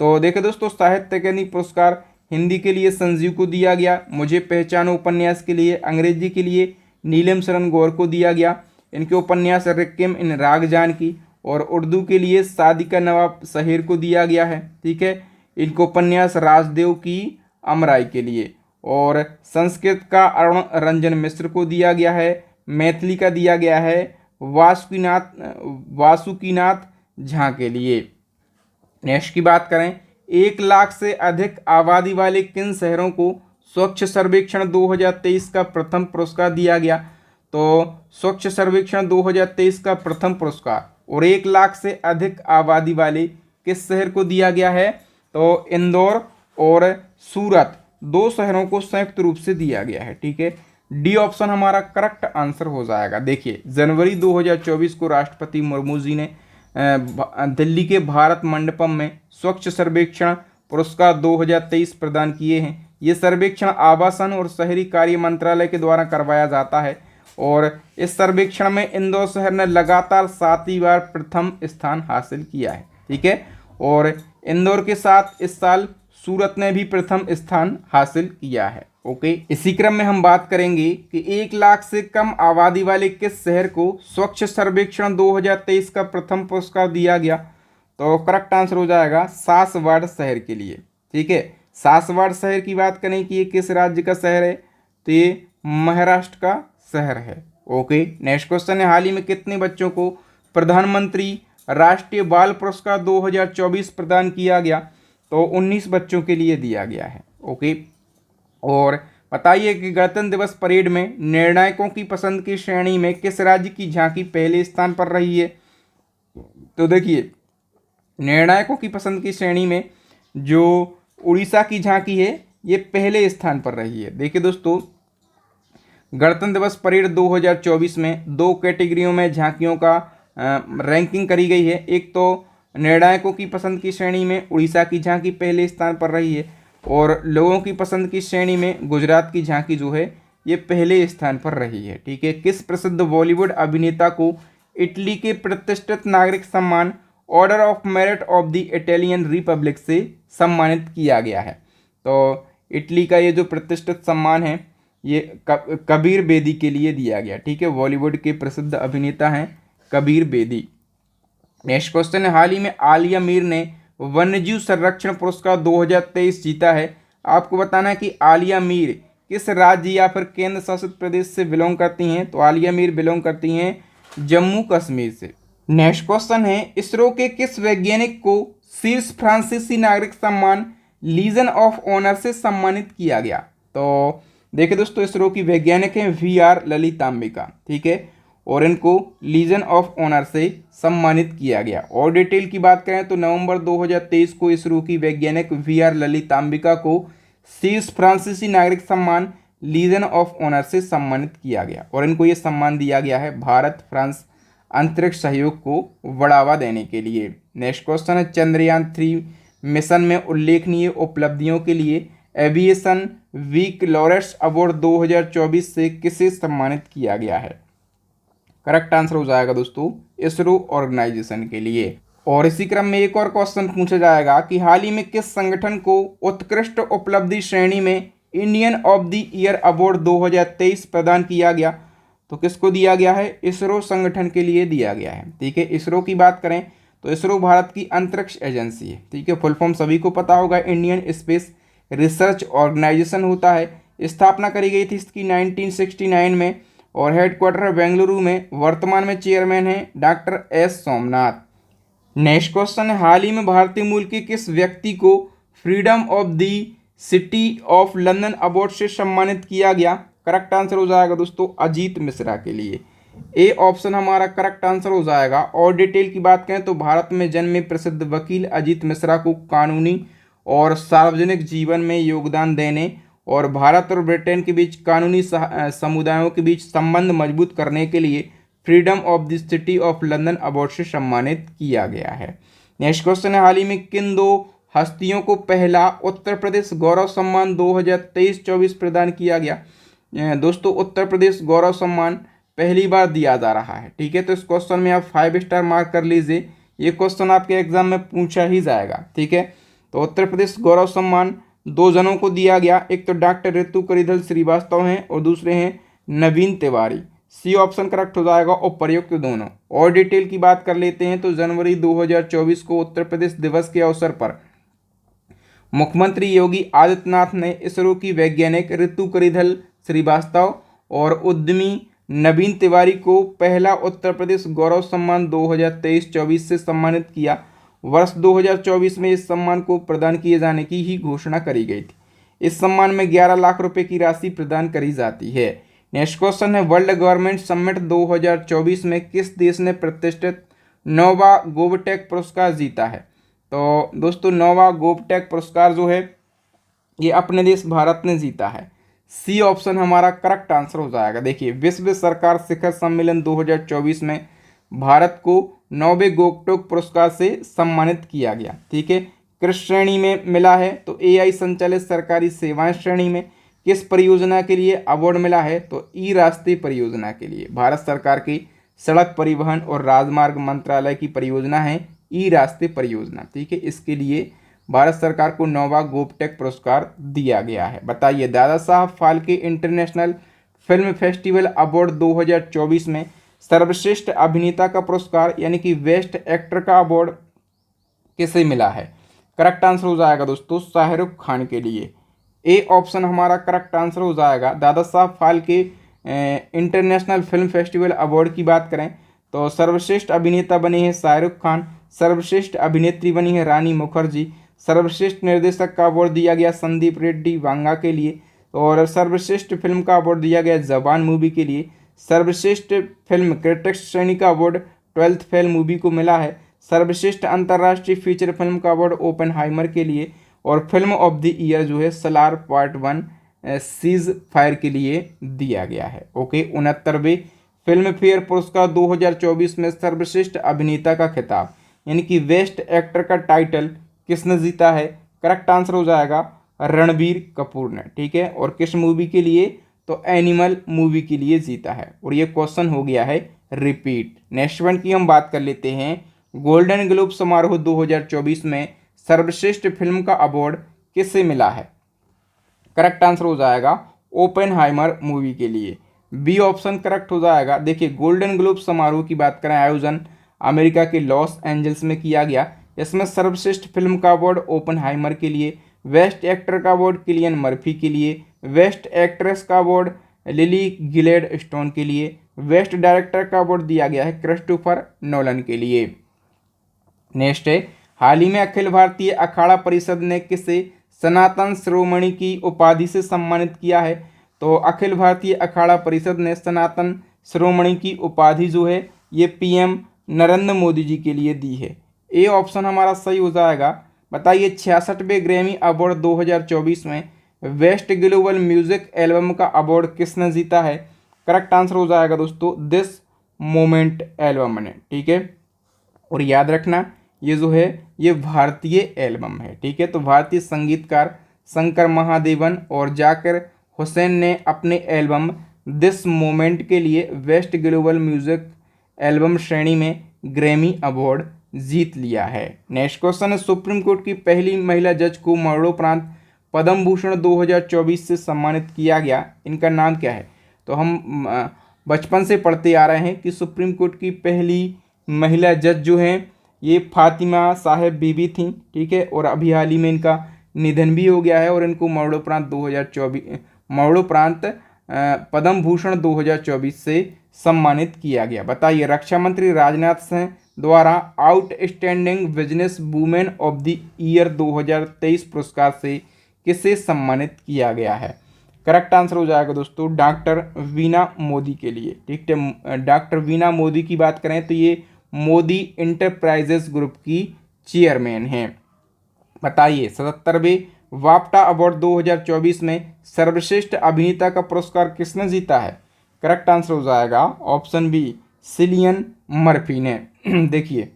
तो देखो दोस्तों, साहित्य अकादमी पुरस्कार हिंदी के लिए संजीव को दिया गया, मुझे पहचानो उपन्यास के लिए अंग्रेजी के लिए नीलम शरण गौर को दिया गया, इनके उपन्यास रिक्किम इन राग जानकी, और उर्दू के लिए सादिका नवाब शहीर को दिया गया है। ठीक है, इनको उपन्यास राजदेव की अमराई के लिए, और संस्कृत का अरुण रंजन मिश्र को दिया गया है, मैथिली का दिया गया है वासुकीनाथ झा के लिए। नेक्स्ट की बात करें, 1 लाख से अधिक आबादी वाले किन शहरों को स्वच्छ सर्वेक्षण 2023 का प्रथम पुरस्कार दिया गया? तो स्वच्छ सर्वेक्षण 2023 का प्रथम पुरस्कार और 1 लाख से अधिक आबादी वाले किस शहर को दिया गया है? तो इंदौर और सूरत, 2 शहरों को संयुक्त रूप से दिया गया है। ठीक है, डी ऑप्शन हमारा करेक्ट आंसर हो जाएगा। देखिए, जनवरी 2024 को राष्ट्रपति मुर्मू जी ने दिल्ली के भारत मंडपम में स्वच्छ सर्वेक्षण पुरस्कार 2023 प्रदान किए हैं। ये सर्वेक्षण आवासन और शहरी कार्य मंत्रालय के द्वारा करवाया जाता है और इस सर्वेक्षण में इंदौर शहर ने लगातार 7वीं बार प्रथम स्थान हासिल किया है। ठीक है, और इंदौर के साथ इस साल सूरत ने भी प्रथम स्थान हासिल किया है। ओके, इसी क्रम में हम बात करेंगे कि 1 लाख से कम आबादी वाले किस शहर को स्वच्छ सर्वेक्षण 2023 का प्रथम पुरस्कार दिया गया? तो करेक्ट आंसर हो जाएगा सासवाड़ शहर के लिए। ठीक है, सासवाड़ शहर की बात करें कि ये किस राज्य का शहर है? तो ये महाराष्ट्र का शहर है। ओके, नेक्स्ट क्वेश्चन है, हाल ही में कितने बच्चों को प्रधानमंत्री राष्ट्रीय बाल पुरस्कार 2024 प्रदान किया गया? तो 19 बच्चों के लिए दिया गया है। ओके, और बताइए कि गणतंत्र दिवस परेड में निर्णायकों की पसंद की श्रेणी में किस राज्य की झांकी पहले स्थान पर रही है? तो देखिए, निर्णायकों की पसंद की श्रेणी में जो उड़ीसा की झांकी है ये पहले स्थान पर रही है। देखिए दोस्तों, गणतंत्र दिवस परेड 2024 में 2 कैटेगरियों में झांकियों का रैंकिंग करी गई है। एक तो निर्णायकों की पसंद की श्रेणी में उड़ीसा की झांकी पहले स्थान पर रही है और लोगों की पसंद की श्रेणी में गुजरात की झांकी जो है ये पहले स्थान पर रही है। ठीक है, किस प्रसिद्ध बॉलीवुड अभिनेता को इटली के प्रतिष्ठित नागरिक सम्मान order of merit of the Italian Republic से सम्मानित किया गया है? तो इटली का ये जो प्रतिष्ठित सम्मान है ये कबीर बेदी के लिए दिया गया। ठीक है, बॉलीवुड के प्रसिद्ध अभिनेता हैं कबीर बेदी। नेक्स्ट क्वेश्चन है, हाल ही में आलिया मीर ने वन्यजीव संरक्षण पुरस्कार 2023 जीता है। आपको बताना है कि आलिया मीर किस राज्य या फिर केंद्र शासित प्रदेश से बिलोंग करती हैं? तो आलिया मीर बिलोंग करती हैं जम्मू कश्मीर से। नेक्स्ट क्वेश्चन है, इसरो के किस वैज्ञानिक को शीर्ष फ्रांसीसी नागरिक सम्मान लीजन ऑफ ऑनर से सम्मानित किया गया? तो देखिए दोस्तों, इसरो की वैज्ञानिक हैं VR ललितांबिका। ठीक है, और इनको लीजन ऑफ ऑनर से सम्मानित किया गया। और डिटेल की बात करें तो नवंबर 2023 को इसरो की वैज्ञानिक VR ललितांबिका को शीर्ष फ्रांसीसी नागरिक सम्मान लीजन ऑफ ऑनर से सम्मानित किया गया और इनको ये सम्मान दिया गया है भारत फ्रांस अंतरिक्ष सहयोग को बढ़ावा देने के लिए। नेक्स्ट क्वेश्चन है चंद्रयान-3 मिशन में उल्लेखनीय उपलब्धियों के लिए एविएशन वीक लॉरेट्स अवार्ड 2024 से किसे सम्मानित किया गया है? करेक्ट आंसर हो जाएगा दोस्तों इसरो ऑर्गेनाइजेशन के लिए। और इसी क्रम में एक और क्वेश्चन पूछा जाएगा कि हाल ही में किस संगठन को उत्कृष्ट उपलब्धि श्रेणी में Indian of the year award 2023 प्रदान किया गया? तो किसको दिया गया है? इसरो संगठन के लिए दिया गया है। ठीक है, इसरो की बात करें तो इसरो भारत की अंतरिक्ष एजेंसी है। ठीक है, फुल फॉर्म सभी को पता होगा, इंडियन स्पेस रिसर्च ऑर्गेनाइजेशन होता है। स्थापना करी गई थी इसकी 1969 में और हेडक्वार्टर है बेंगलुरु में। वर्तमान में चेयरमैन है doctor S Somnath. Next question है हाल ही में भारतीय मूल के किस व्यक्ति को freedom of the city of London award से सम्मानित किया गया? करेक्ट आंसर हो जाएगा दोस्तों अजीत मिश्रा के लिए। ए ऑप्शन हमारा करेक्ट आंसर हो जाएगा। और डिटेल की बात करें तो भारत में जन्मे प्रसिद्ध वकील अजीत मिश्रा को कानूनी और सार्वजनिक जीवन में योगदान देने और भारत और ब्रिटेन के बीच कानूनी समुदायों के बीच संबंध मजबूत करने के लिए freedom of the city of London award से सम्मानित किया गया है। नेक्स्ट क्वेश्चन है हाल ही में किन दो हस्तियों को पहला उत्तर प्रदेश गौरव सम्मान 2023-24 प्रदान किया गया? दोस्तों उत्तर प्रदेश गौरव सम्मान पहली बार दिया जा रहा है। ठीक है, तो इस क्वेश्चन में आप 5 स्टार मार्क कर लीजिए, ये क्वेश्चन आपके एग्जाम में पूछा ही जाएगा। ठीक है, तो उत्तर प्रदेश गौरव सम्मान 2 जनों को दिया गया, एक तो डॉक्टर ऋतु करिधल श्रीवास्तव हैं और दूसरे हैं नवीन तिवारी। सी ऑप्शन करेक्ट हो जाएगा उपर्युक्त दोनों। और डिटेल की बात कर लेते हैं तो जनवरी 2024 को उत्तर प्रदेश दिवस के अवसर पर मुख्यमंत्री योगी आदित्यनाथ ने इसरो की वैज्ञानिक ऋतु करिधल श्रीवास्तव और उद्यमी नवीन तिवारी को पहला उत्तर प्रदेश गौरव सम्मान 2023-24 से सम्मानित किया। वर्ष 2024 में इस सम्मान को प्रदान किए जाने की ही घोषणा करी गई थी। इस सम्मान में 11 लाख रुपए की राशि प्रदान करी जाती है। नेक्स्ट क्वेश्चन है वर्ल्ड गवर्नमेंट समिट 2024 में किस देश ने प्रतिष्ठित नोवा गोवटेक पुरस्कार जीता है? तो दोस्तों नोवा गोवटेक पुरस्कार जो है ये अपने देश भारत ने जीता है। सी ऑप्शन हमारा करेक्ट आंसर हो जाएगा। देखिए विश्व सरकार शिखर सम्मेलन 2024 में भारत को 9वें गोवटेक पुरस्कार से सम्मानित किया गया। ठीक है, किस श्रेणी में मिला है? तो एआई संचालित सरकारी सेवाएं श्रेणी में। किस परियोजना के लिए अवार्ड मिला है? तो ई रास्ते परियोजना के लिए। भारत सरकार की सड़क परिवहन और राजमार्ग मंत्रालय की परियोजना है ई रास्ते परियोजना। ठीक है, इसके लिए भारत सरकार को नोवा गोवटेक पुरस्कार दिया गया है। बताइए Dada Saheb Phalke international film festival award 2024 में सर्वश्रेष्ठ अभिनेता का पुरस्कार यानी कि बेस्ट एक्टर का अवार्ड किसे मिला है? करेक्ट आंसर हो जाएगा दोस्तों शाहरुख खान के लिए। ए ऑप्शन हमारा करेक्ट आंसर हो जाएगा। Dada Saheb Phalke international film festival award की बात करें तो सर्वश्रेष्ठ अभिनेता बने हैं शाहरुख खान, सर्वश्रेष्ठ अभिनेत्री बनी है रानी मुखर्जी, सर्वश्रेष्ठ निर्देशक का अवार्ड दिया गया संदीप रेड्डी वांगा के लिए और सर्वश्रेष्ठ फिल्म का अवार्ड दिया गया जवान मूवी के लिए। सर्वश्रेष्ठ फिल्म क्रिटिक्स श्रेणी का अवार्ड 12th फेल मूवी को मिला है। सर्वश्रेष्ठ अंतर्राष्ट्रीय फीचर फिल्म का अवार्ड ओपेनहाइमर के लिए और फिल्म ऑफ द ईयर जो है सलार पार्ट 1 सीज फायर के लिए दिया गया है। ओके, 69वें फिल्म फेयर पुरस्कार 2024 में सर्वश्रेष्ठ अभिनेता का खिताब यानी कि बेस्ट एक्टर का टाइटल किसने जीता है? करेक्ट आंसर हो जाएगा रणबीर कपूर ने। ठीक है, और किस मूवी के लिए? तो एनिमल मूवी के लिए जीता है और ये क्वेश्चन हो गया है रिपीट। नेक्स्ट वन की हम बात कर लेते हैं। गोल्डन ग्लोब समारोह 2024 में सर्वश्रेष्ठ फिल्म का अवार्ड किससे मिला है? करेक्ट आंसर हो जाएगा ओपेनहाइमर मूवी के लिए। बी ऑप्शन करेक्ट हो जाएगा। देखिए गोल्डन ग्लोब समारोह की बात करें आयोजन अमेरिका के लॉस एंजल्स में किया गया। इसमें सर्वश्रेष्ठ फिल्म का अवार्ड ओपेनहाइमर के लिए, बेस्ट एक्टर का अवार्ड किलियन मर्फी के लिए, बेस्ट एक्ट्रेस का अवार्ड लिली गिलेड स्टोन के लिए, बेस्ट डायरेक्टर का अवार्ड दिया गया है क्रिस्टोफर नोलन के लिए। नेक्स्ट है हाल ही में अखिल भारतीय अखाड़ा परिषद ने किसे सनातन शिरोमणि की उपाधि से सम्मानित किया है? तो अखिल भारतीय अखाड़ा परिषद ने सनातन शिरोमणि की उपाधि जो है ये पीएम नरेंद्र मोदी जी के लिए दी है। ए ऑप्शन हमारा सही हो जाएगा। बताइए 66वें ग्रैमी अवार्ड 2024 में बेस्ट ग्लोबल म्यूजिक एल्बम का अवार्ड किसने जीता है? करेक्ट आंसर हो जाएगा दोस्तों दिस मोमेंट एल्बम ने, ठीक है। और याद रखना ये जो है ये भारतीय एल्बम है, ठीक है। तो भारतीय संगीतकार शंकर महादेवन और जाकिर हुसैन ने अपने एल्बम दिस मोमेंट के लिए बेस्ट ग्लोबल म्यूजिक एल्बम श्रेणी में ग्रैमी अवार्ड जीत लिया है। नेक्स्ट क्वेश्चन है, सुप्रीम कोर्ट की पहली महिला जज को मरणोपरांत पद्म भूषण 2024 से सम्मानित किया गया, इनका नाम क्या है? तो हम बचपन से पढ़ते आ रहे हैं कि सुप्रीम कोर्ट की पहली महिला जज जो हैं ये फातिमा साहेब बीबी थी, ठीक है। और अभी हाल ही में इनका निधन भी हो गया है और इनको मरणोपरांत पद्म भूषण 2024 से सम्मानित किया गया। बताइए रक्षा मंत्री राजनाथ सिंह द्वारा outstanding business women of the year 2023 पुरस्कार से किसे सम्मानित किया गया है? करेक्ट आंसर हो जाएगा दोस्तों डॉक्टर वीना मोदी के लिए, ठीक है। डॉक्टर वीना मोदी की बात करें तो ये मोदी इंटरप्राइजेस ग्रुप की चेयरमैन हैं। बताइए 77वें वाफ्टा अवार्ड 2024 में सर्वश्रेष्ठ अभिनेता का पुरस्कार किसने जीता है? करेक्ट आंसर हो जाएगा ऑप्शन बी सिलियन मर्फी ने। देखिए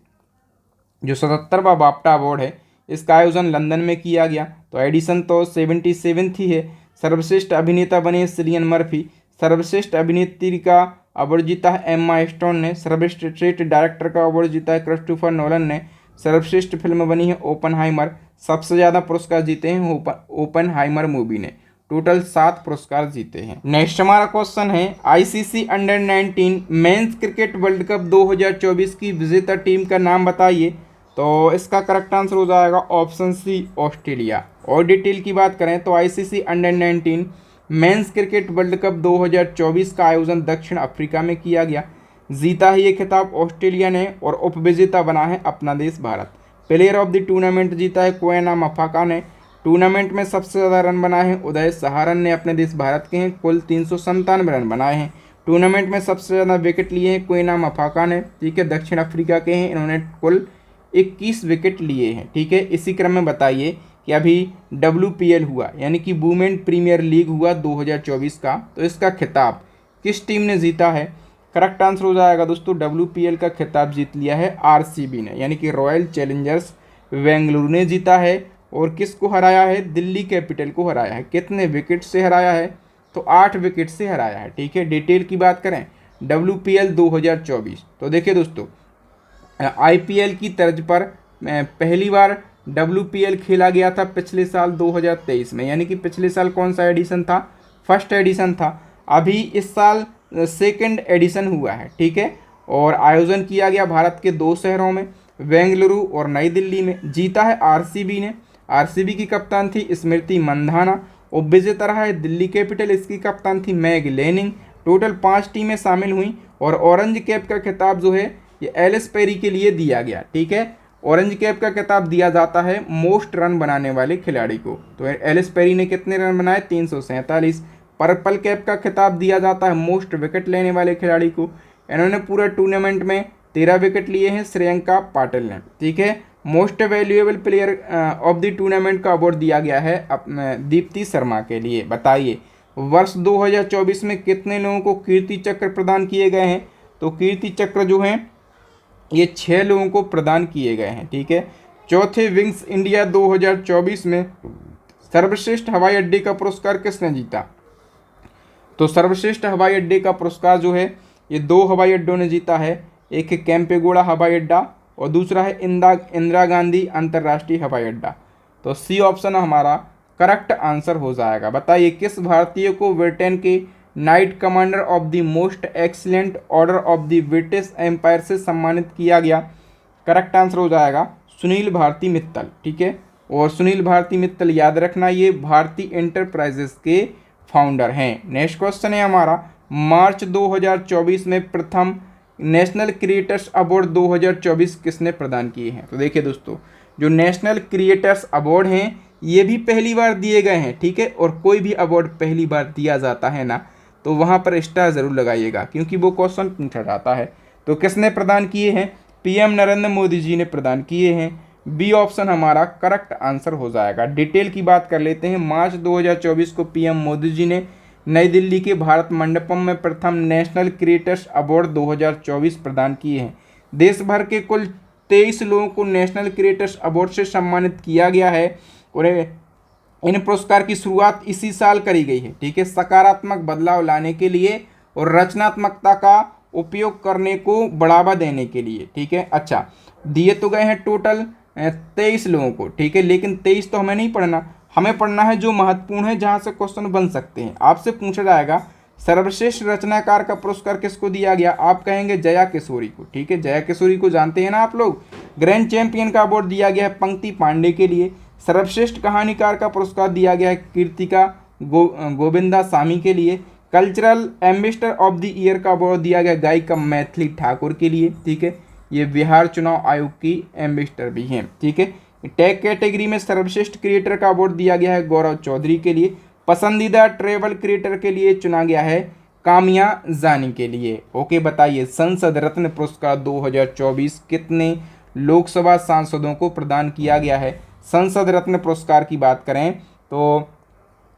जो 77वां वाफ्टा अवार्ड है इसका आयोजन लंदन में किया गया, तो एडिशन तो 77 थी है। सर्वश्रेष्ठ अभिनेता बने सिलियन मर्फी, सर्वश्रेष्ठ अभिनेत्री का अवार्ड जीता है एम्मा स्टोन ने, सर्वश्रेष्ठ डायरेक्टर का अवार्ड जीता है क्रिस्टोफर नोलन ने, सर्वश्रेष्ठ फिल्म बनी है ओपनहाइमर, सबसे ज़्यादा पुरस्कार जीते हैं ओपनहाइमर मूवी ने, टोटल 7 पुरस्कार जीते हैं। नेक्स्ट हमारा क्वेश्चन है ICC under 19 men's cricket world cup 2024 की विजेता टीम का नाम बताइए। तो इसका करेक्ट आंसर हो जाएगा ऑप्शन सी ऑस्ट्रेलिया। और डिटेल की बात करें तो ICC under 19 men's cricket world cup 2024 का आयोजन दक्षिण अफ्रीका में किया गया। जीता है ये खिताब ऑस्ट्रेलिया ने और उपविजेता बना है अपना देश Bharat. Player of the tournament जीता है कोएना मफाका ने। टूर्नामेंट में सबसे ज़्यादा रन बनाए हैं उदय सहारन ने, अपने देश भारत के हैं, कुल 397 रन बनाए हैं। टूर्नामेंट में सबसे ज़्यादा विकेट लिए हैं कोएना मफाका ने, ठीक है, दक्षिण अफ्रीका के हैं, इन्होंने कुल 21 विकेट लिए हैं, ठीक है। इसी क्रम में बताइए कि अभी WPL हुआ यानी कि वुमेन प्रीमियर लीग हुआ 2024 का, तो इसका खिताब किस टीम ने जीता है? करेक्ट आंसर हो जाएगा दोस्तों WPL का खिताब जीत लिया है RCB ने, यानी कि रॉयल चैलेंजर्स बेंगलुरु ने जीता है। और किसको हराया है? दिल्ली कैपिटल को हराया है। कितने विकेट से हराया है? तो 8 विकेट से हराया है, ठीक है। डिटेल की बात करें WPL 2024 तो देखिए दोस्तों IPL की तर्ज पर पहली बार WPL खेला गया था पिछले साल 2023 में, यानी कि पिछले साल कौन सा एडिशन था? फर्स्ट एडिशन था। अभी इस साल सेकंड एडिशन हुआ है, ठीक है। और आयोजन किया गया भारत के 2 शहरों में, बेंगलुरु और नई दिल्ली में। जीता है RCB ने, RCB की कप्तान थी स्मृति मंधाना। उपविजेता रहा है दिल्ली कैपिटल, इसकी कप्तान थी मैग लेनिंग। टोटल 5 टीमें शामिल हुई और ऑरेंज कैप का खिताब जो है ये एलिस पेरी के लिए दिया गया, ठीक है। ऑरेंज कैप का खिताब दिया जाता है मोस्ट रन बनाने वाले खिलाड़ी को, तो एलिस पेरी ने कितने रन बनाए? 347। पर्पल कैप का खिताब दिया जाता है मोस्ट विकेट लेने वाले खिलाड़ी को, इन्होंने पूरा टूर्नामेंट में 13 विकेट लिए हैं श्रेयंका पाटिल ने, ठीक है। Most valuable player of the tournament का अवार्ड दिया गया है दीप्ति शर्मा के लिए। बताइए वर्ष 2024 में कितने लोगों को कीर्ति चक्र प्रदान किए गए हैं? तो कीर्ति चक्र जो हैं ये 6 लोगों को प्रदान किए गए हैं, ठीक है। चौथे विंग्स इंडिया 2024 में सर्वश्रेष्ठ हवाई अड्डे का पुरस्कार किसने जीता? तो सर्वश्रेष्ठ हवाई अड्डे का पुरस्कार जो है ये 2 हवाई अड्डों ने जीता है, एक है केम्पेगौड़ा हवाई अड्डा और दूसरा है इंदिरा गांधी अंतर्राष्ट्रीय हवाई अड्डा। तो सी ऑप्शन हमारा करेक्ट आंसर हो जाएगा। बताइए किस भारतीय को ब्रिटेन के knight commander of the most excellent order of the British Empire से सम्मानित किया गया? करेक्ट आंसर हो जाएगा सुनील भारती मित्तल, ठीक है। और सुनील भारती मित्तल याद रखना ये भारती एंटरप्राइजेस के फाउंडर हैं। नेक्स्ट क्वेश्चन है हमारा मार्च 2024 में प्रथम नेशनल क्रिएटर्स अवार्ड 2024 किसने प्रदान किए हैं? तो देखिए दोस्तों जो नेशनल क्रिएटर्स अवार्ड हैं ये भी पहली बार दिए गए हैं, ठीक है। और कोई भी अवार्ड पहली बार दिया जाता है ना तो वहाँ पर स्टार ज़रूर लगाइएगा क्योंकि वो क्वेश्चन पूछा जाता है। तो किसने प्रदान किए हैं? PM नरेंद्र मोदी जी ने प्रदान किए हैं। बी ऑप्शन हमारा करेक्ट आंसर हो जाएगा। डिटेल की बात कर लेते हैं। मार्च 2024 को पीएम मोदी जी ने नई दिल्ली के भारत मंडपम में प्रथम नेशनल क्रिएटर्स अवार्ड 2024 प्रदान किए हैं। देश भर के कुल 23 लोगों को नेशनल क्रिएटर्स अवार्ड से सम्मानित किया गया है और इन पुरस्कार की शुरुआत इसी साल करी गई है। ठीक है, सकारात्मक बदलाव लाने के लिए और रचनात्मकता का उपयोग करने को बढ़ावा देने के लिए। ठीक है, अच्छा दिए तो गए हैं टोटल 23 लोगों को। ठीक है, लेकिन 23 तो हमें नहीं पढ़ना, हमें पढ़ना है जो महत्वपूर्ण है, जहां से क्वेश्चन बन सकते हैं। आपसे पूछा जाएगा सर्वश्रेष्ठ रचनाकार का पुरस्कार किसको दिया गया, आप कहेंगे जया किशोरी को। ठीक है, जया किशोरी को जानते हैं ना आप लोग। ग्रैंड चैंपियन का अवार्ड दिया गया है पंक्ति पांडे के लिए। सर्वश्रेष्ठ कहानीकार का पुरस्कार दिया गया है कीर्तिका गोविंदा स्वामी के लिए। Cultural ambassador of the year का अवार्ड दिया गया गायिका मैथिली ठाकुर के लिए। ठीक है, ये बिहार चुनाव आयोग की एम्बेसडर भी हैं। ठीक है, टेक कैटेगरी में सर्वश्रेष्ठ क्रिएटर का अवार्ड दिया गया है गौरव चौधरी के लिए। पसंदीदा ट्रेवल क्रिएटर के लिए चुना गया है कामिया जानी के लिए। ओके, बताइए संसद रत्न पुरस्कार 2024 कितने लोकसभा सांसदों को प्रदान किया गया है। संसद रत्न पुरस्कार की बात करें तो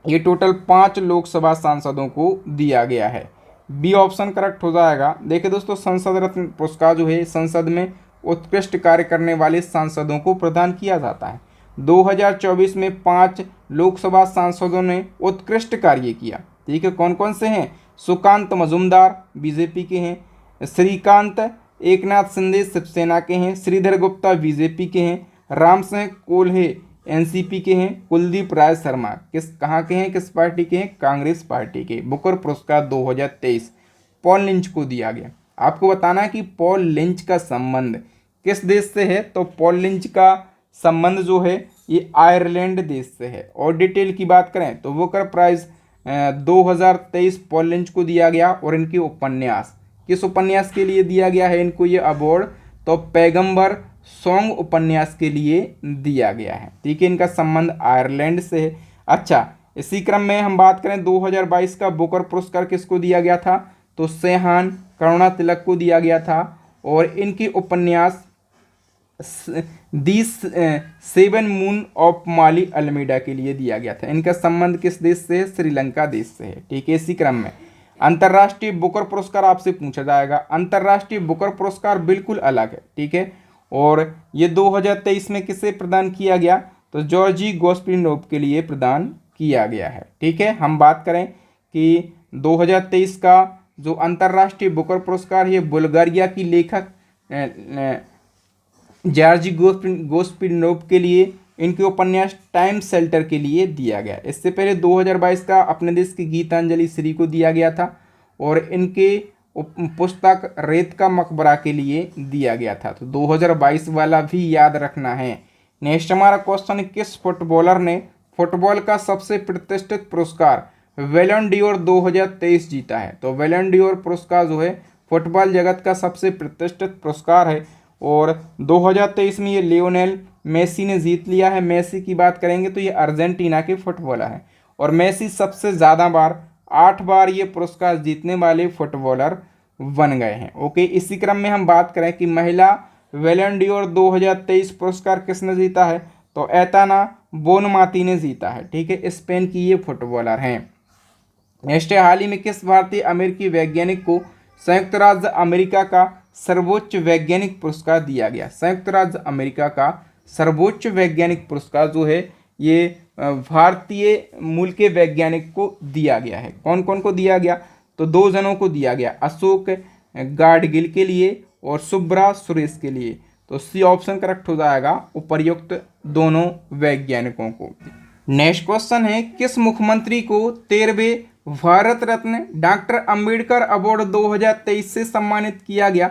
ये टोटल 5 लोकसभा सांसदों को दिया गया है। बी ऑप्शन करेक्ट हो जाएगा। देखिए दोस्तों, संसद रत्न पुरस्कार जो है संसद में उत्कृष्ट कार्य करने वाले सांसदों को प्रदान किया जाता है। 2024 में 5 लोकसभा सांसदों ने उत्कृष्ट कार्य किया। ठीक है, कौन कौन से हैं, सुकांत मजुमदार बीजेपी के हैं, श्रीकांत एकनाथ शिंदे शिवसेना के हैं, श्रीधर गुप्ता बीजेपी के हैं, राम सिंह कोल्हे एनसीपी के हैं, कुलदीप राय शर्मा कहाँ के हैं, किस पार्टी के हैं, कांग्रेस पार्टी के। बुकर पुरस्कार 2023 पॉल लिंच को दिया गया। आपको बताना है कि पॉल लिंच का संबंध किस देश से है, तो पॉल लिंच का संबंध जो है ये आयरलैंड देश से है। और डिटेल की बात करें तो बुकर प्राइज 2023 पॉल लिंच को दिया गया और इनके उपन्यास, किस उपन्यास के लिए दिया गया है इनको ये अवार्ड, तो पैगंबर सॉन्ग उपन्यास के लिए दिया गया है। ठीक है, इनका संबंध आयरलैंड से है। अच्छा, इसी क्रम में हम बात करें 2022 का बुकर पुरस्कार किसको दिया गया था, तो सेहान करुणा तिलक को दिया गया था और इनके उपन्यास दी 7 मून ऑफ माली अल्मीडा के लिए दिया गया था। इनका संबंध किस देश से है, श्रीलंका देश से है। ठीक है, इसी क्रम में अंतर्राष्ट्रीय बुकर पुरस्कार आपसे पूछा जाएगा। अंतर्राष्ट्रीय बुकर पुरस्कार बिल्कुल अलग है। ठीक है, और ये 2023 में किसे प्रदान किया गया, तो जॉर्जी गोस्पिनोव के लिए प्रदान किया गया है। ठीक है, हम बात करें कि 2023 का जो अंतर्राष्ट्रीय बुकर पुरस्कार ये बुल्गारिया की लेखक जॉर्जी गोस्पिनोव के लिए इनके उपन्यास टाइम शेल्टर के लिए दिया गया। इससे पहले 2022 का अपने देश की गीतांजलि श्री को दिया गया था और इनके पुस्तक रेत का मकबरा के लिए दिया गया था। तो 2022 वाला भी याद रखना है। नेक्स्ट हमारा क्वेश्चन, किस फुटबॉलर ने फुटबॉल का सबसे प्रतिष्ठित पुरस्कार बैलन डोर 2023 जीता है। तो बैलन डोर पुरस्कार जो है फुटबॉल जगत का सबसे प्रतिष्ठित पुरस्कार है और 2023 में ये लियोनेल मेसी ने जीत लिया है। मेसी की बात करेंगे तो ये अर्जेंटीना के फुटबॉलर हैं और मेसी सबसे ज़्यादा बार 8 बार ये पुरस्कार जीतने वाले फुटबॉलर बन गए हैं। ओके, इसी क्रम में हम बात करें कि महिला बैलन डोर 2023 पुरस्कार किसने जीता है, तो एताना बोनमाती ने जीता है। ठीक है, स्पेन की ये फुटबॉलर हैं। नेक्स्ट है, हाल ही में किस भारतीय अमेरिकी वैज्ञानिक को संयुक्त राज्य अमेरिका का सर्वोच्च वैज्ञानिक पुरस्कार दिया गया। संयुक्त राज्य अमेरिका का सर्वोच्च वैज्ञानिक पुरस्कार जो है ये भारतीय मूल के वैज्ञानिक को दिया गया है। कौन कौन को दिया गया, तो 2 जनों को दिया गया, अशोक गाडगिल के लिए और सुब्रा सुरेश के लिए। तो सी ऑप्शन करेक्ट हो जाएगा, उपर्युक्त दोनों वैज्ञानिकों को। नेक्स्ट क्वेश्चन है, किस मुख्यमंत्री को 13वें भारत रत्न डॉक्टर अंबेडकर अवार्ड 2023 से सम्मानित किया गया।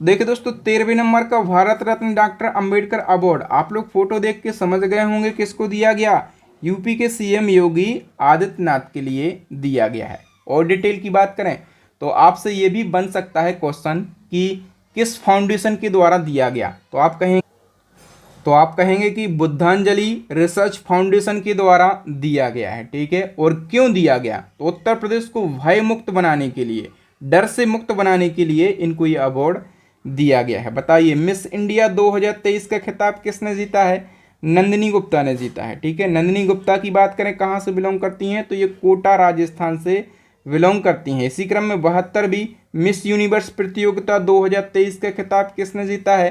देखिए दोस्तों, 13वें नंबर का भारत रत्न डॉक्टर अंबेडकर अवार्ड आप लोग फोटो देख के समझ गए होंगे किसको दिया गया, यूपी के सीएम योगी आदित्यनाथ के लिए दिया गया है। और डिटेल की बात करें तो आपसे ये भी बन सकता है क्वेश्चन कि किस फाउंडेशन के द्वारा दिया गया, तो आप कहेंगे कि बुद्धांजलि रिसर्च फाउंडेशन के द्वारा दिया गया है। ठीक है, और क्यों दिया गया, तो उत्तर प्रदेश को भय मुक्त बनाने के लिए, डर से मुक्त बनाने के लिए इनको ये अवार्ड दिया गया है। बताइए मिस इंडिया 2023 का खिताब किसने जीता है? नंदिनी गुप्ता ने जीता है। ठीक है, नंदिनी गुप्ता की बात करें कहाँ से बिलोंग करती हैं, तो ये कोटा राजस्थान से बिलोंग करती हैं। इसी क्रम में 72वीं मिस यूनिवर्स प्रतियोगिता 2023 का खिताब किसने जीता है?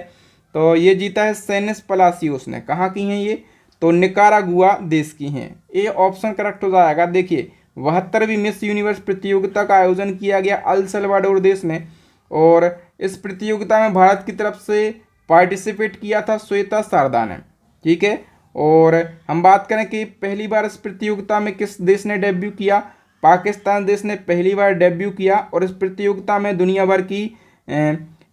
तो ये जीता है सेनिस पलासियोस ने। कहाँ की हैं ये? तो निकारागुआ देश की हैं। ये ऑप्शन करेक्ट हो जाएगा। देखिए 72वीं मिस यूनिवर्स प्रतियोगिता का आयोजन किया गया अल सल्वाडोर देश में, और इस प्रतियोगिता में भारत की तरफ से पार्टिसिपेट किया था श्वेता शारदा ने। ठीक है, और हम बात करें कि पहली बार इस प्रतियोगिता में किस देश ने डेब्यू किया? पाकिस्तान देश ने पहली बार डेब्यू किया, और इस प्रतियोगिता में दुनिया भर की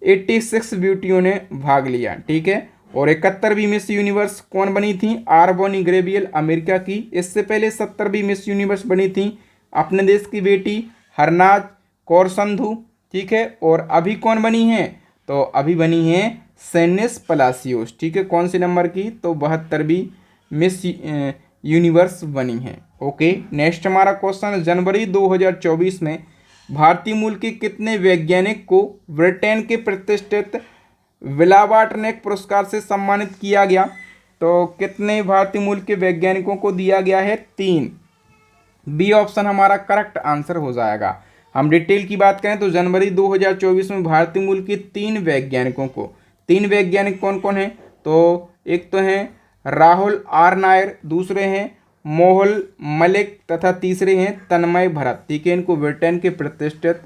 86 ब्यूटियों ने भाग लिया। ठीक है, और 71वीं मिस यूनिवर्स कौन बनी थी? आरबोनी ग्रेबियल अमेरिका की। इससे पहले 70वीं मिस यूनिवर्स बनी थी अपने देश की बेटी हरनाज कौर संधू। ठीक है, और अभी कौन बनी है? तो अभी बनी है सेनिस पलासियोस। ठीक है, कौन सी नंबर की? तो 72वीं मिस यूनिवर्स बनी है। ओके, नेक्स्ट हमारा क्वेश्चन, जनवरी 2024 में भारतीय मूल के कितने वैज्ञानिक को ब्रिटेन के प्रतिष्ठित विला वाटरनेक पुरस्कार से सम्मानित किया गया? तो कितने भारतीय मूल के वैज्ञानिकों को दिया गया है? 3। बी ऑप्शन हमारा करेक्ट आंसर हो जाएगा। हम डिटेल की बात करें तो जनवरी 2024 में भारतीय मूल के 3 वैज्ञानिकों को, 3 वैज्ञानिक कौन कौन हैं? तो एक तो हैं राहुल आर नायर, दूसरे हैं मोहल मलिक तथा तीसरे हैं तन्मय भरत। ठीक है, इनको ब्रिटेन के प्रतिष्ठित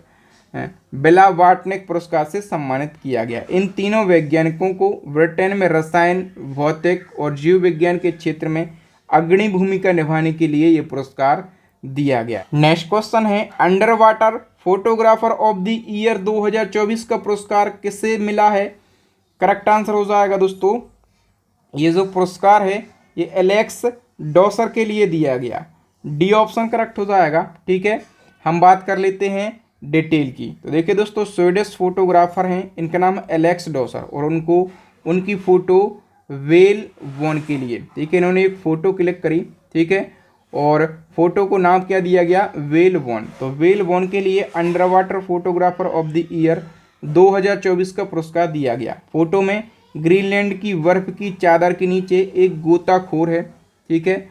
बिला वाटरनेक पुरस्कार से सम्मानित किया गया। इन तीनों वैज्ञानिकों को ब्रिटेन में रसायन, भौतिक और जीव विज्ञान के क्षेत्र में अग्रणी भूमिका निभाने के लिए ये पुरस्कार दिया गया। नेक्स्ट क्वेश्चन है, under water photographer of the year 2024 का पुरस्कार किसे मिला है? करेक्ट आंसर हो जाएगा दोस्तों, ये जो पुरस्कार है ये एलेक्स डॉसर के लिए दिया गया। डी ऑप्शन करेक्ट हो जाएगा। ठीक है, हम बात कर लेते हैं डिटेल की। तो देखिए दोस्तों, स्वीडिश फोटोग्राफर हैं, इनका नाम है एलेक्स डॉसर, और उनको उनकी फ़ोटो वेल वॉन के लिए, ठीक है, इन्होंने एक फ़ोटो क्लिक करी। ठीक है, और फोटो को नाम क्या दिया गया? वेल वॉन। तो वेल वॉन के लिए under water photographer of the year 2024 का पुरस्कार दिया गया। फोटो में ग्रीनलैंड की बर्फ की चादर के नीचे एक गोताखोर है। ठीक है,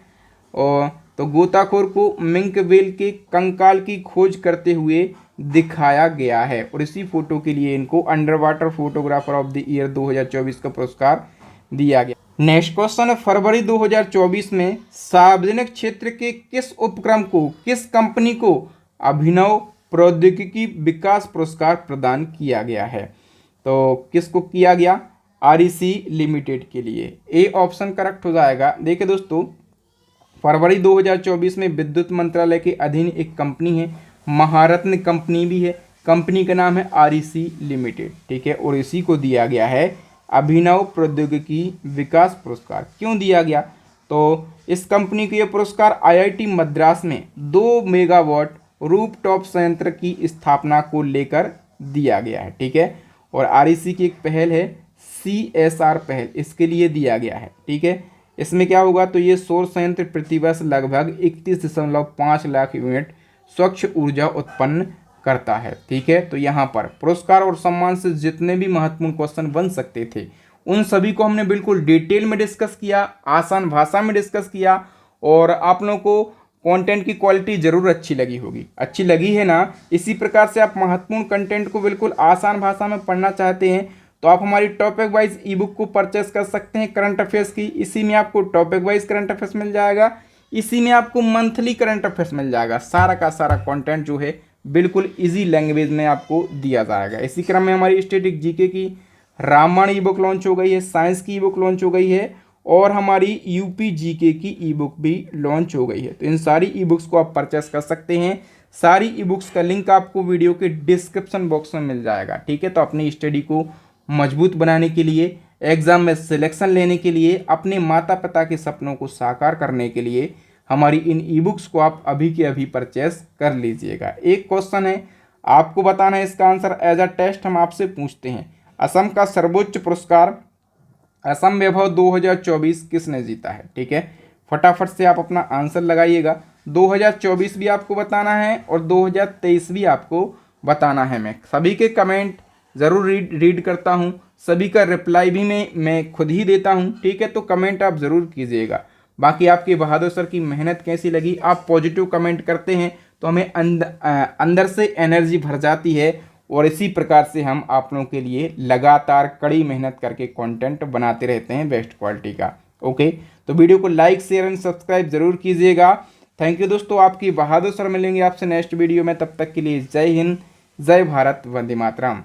और तो गोताखोर को मिंक वेल के कंकाल की खोज करते हुए दिखाया गया है, और इसी फोटो के लिए इनको under water photographer of the year 2024 का पुरस्कार दिया गया। नेक्स्ट क्वेश्चन है, फरवरी 2024 में सार्वजनिक क्षेत्र के किस उपक्रम को, किस कंपनी को अभिनव प्रौद्योगिकी विकास पुरस्कार प्रदान किया गया है? तो किसको किया गया? आरईसी लिमिटेड के लिए। ए ऑप्शन करेक्ट हो जाएगा। देखिए दोस्तों, फरवरी 2024 में विद्युत मंत्रालय के अधीन एक कंपनी है, महारत्न कंपनी भी है, कंपनी का नाम है आरईसी लिमिटेड। ठीक है, और इसी को दिया गया है अभिनव प्रौद्योगिकी विकास पुरस्कार। क्यों दिया गया? तो इस कंपनी को यह पुरस्कार आईआईटी मद्रास में 2 मेगावाट रूफटॉप संयंत्र की स्थापना को लेकर दिया गया है। ठीक है, और आरईसी की एक पहल है CSR पहल, इसके लिए दिया गया है। ठीक है, इसमें क्या होगा? तो ये सौर संयंत्र प्रतिवर्ष लगभग 31.5 लाख यूनिट स्वच्छ ऊर्जा उत्पन्न करता है। ठीक है, तो यहाँ पर पुरस्कार और सम्मान से जितने भी महत्वपूर्ण क्वेश्चन बन सकते थे उन सभी को हमने बिल्कुल डिटेल में डिस्कस किया, आसान भाषा में डिस्कस किया, और आप लोगों को कंटेंट की क्वालिटी जरूर अच्छी लगी होगी। अच्छी लगी है ना? इसी प्रकार से आप महत्वपूर्ण कंटेंट को बिल्कुल आसान भाषा में पढ़ना चाहते हैं तो आप हमारी टॉपिक वाइज ई बुक को परचेस कर सकते हैं करंट अफेयर्स की। इसी में आपको टॉपिक वाइज करंट अफेयर्स मिल जाएगा, इसी में आपको मंथली करंट अफेयर्स मिल जाएगा। सारा का सारा कंटेंट जो है बिल्कुल इजी लैंग्वेज में आपको दिया जाएगा। इसी क्रम में हमारी स्टैटिक जीके की रामायण ई बुक लॉन्च हो गई है, साइंस की ई बुक लॉन्च हो गई है, और हमारी यूपी जीके की ई बुक भी लॉन्च हो गई है। तो इन सारी ई बुक्स को आप परचेस कर सकते हैं। सारी ई बुक्स का लिंक आपको वीडियो के डिस्क्रिप्शन बॉक्स में मिल जाएगा। ठीक है, तो अपनी स्टडी को मजबूत बनाने के लिए, एग्जाम में सिलेक्शन लेने के लिए, अपने माता पिता के सपनों को साकार करने के लिए हमारी इन ई बुक्स को आप अभी के अभी परचेस कर लीजिएगा। एक क्वेश्चन है, आपको बताना है इसका आंसर। एज अ टेस्ट हम आपसे पूछते हैं, असम का सर्वोच्च पुरस्कार असम वैभव 2024 किसने जीता है? ठीक है, फटाफट से आप अपना आंसर लगाइएगा। 2024 भी आपको बताना है और 2023 भी आपको बताना है। मैं सभी के कमेंट ज़रूर रीड करता हूँ, सभी का रिप्लाई भी मैं खुद ही देता हूँ। ठीक है, तो कमेंट आप ज़रूर कीजिएगा। बाकी आपके बहादुर सर की मेहनत कैसी लगी, आप पॉजिटिव कमेंट करते हैं तो हमें अंदर से एनर्जी भर जाती है, और इसी प्रकार से हम आप लोगों के लिए लगातार कड़ी मेहनत करके कंटेंट बनाते रहते हैं बेस्ट क्वालिटी का। ओके, तो वीडियो को लाइक शेयर एंड सब्सक्राइब जरूर कीजिएगा। थैंक यू दोस्तों, आपकी बहादुर सर मिलेंगे आपसे नेक्स्ट वीडियो में। तब तक के लिए जय हिंद, जय भारत, वंदे मातरम।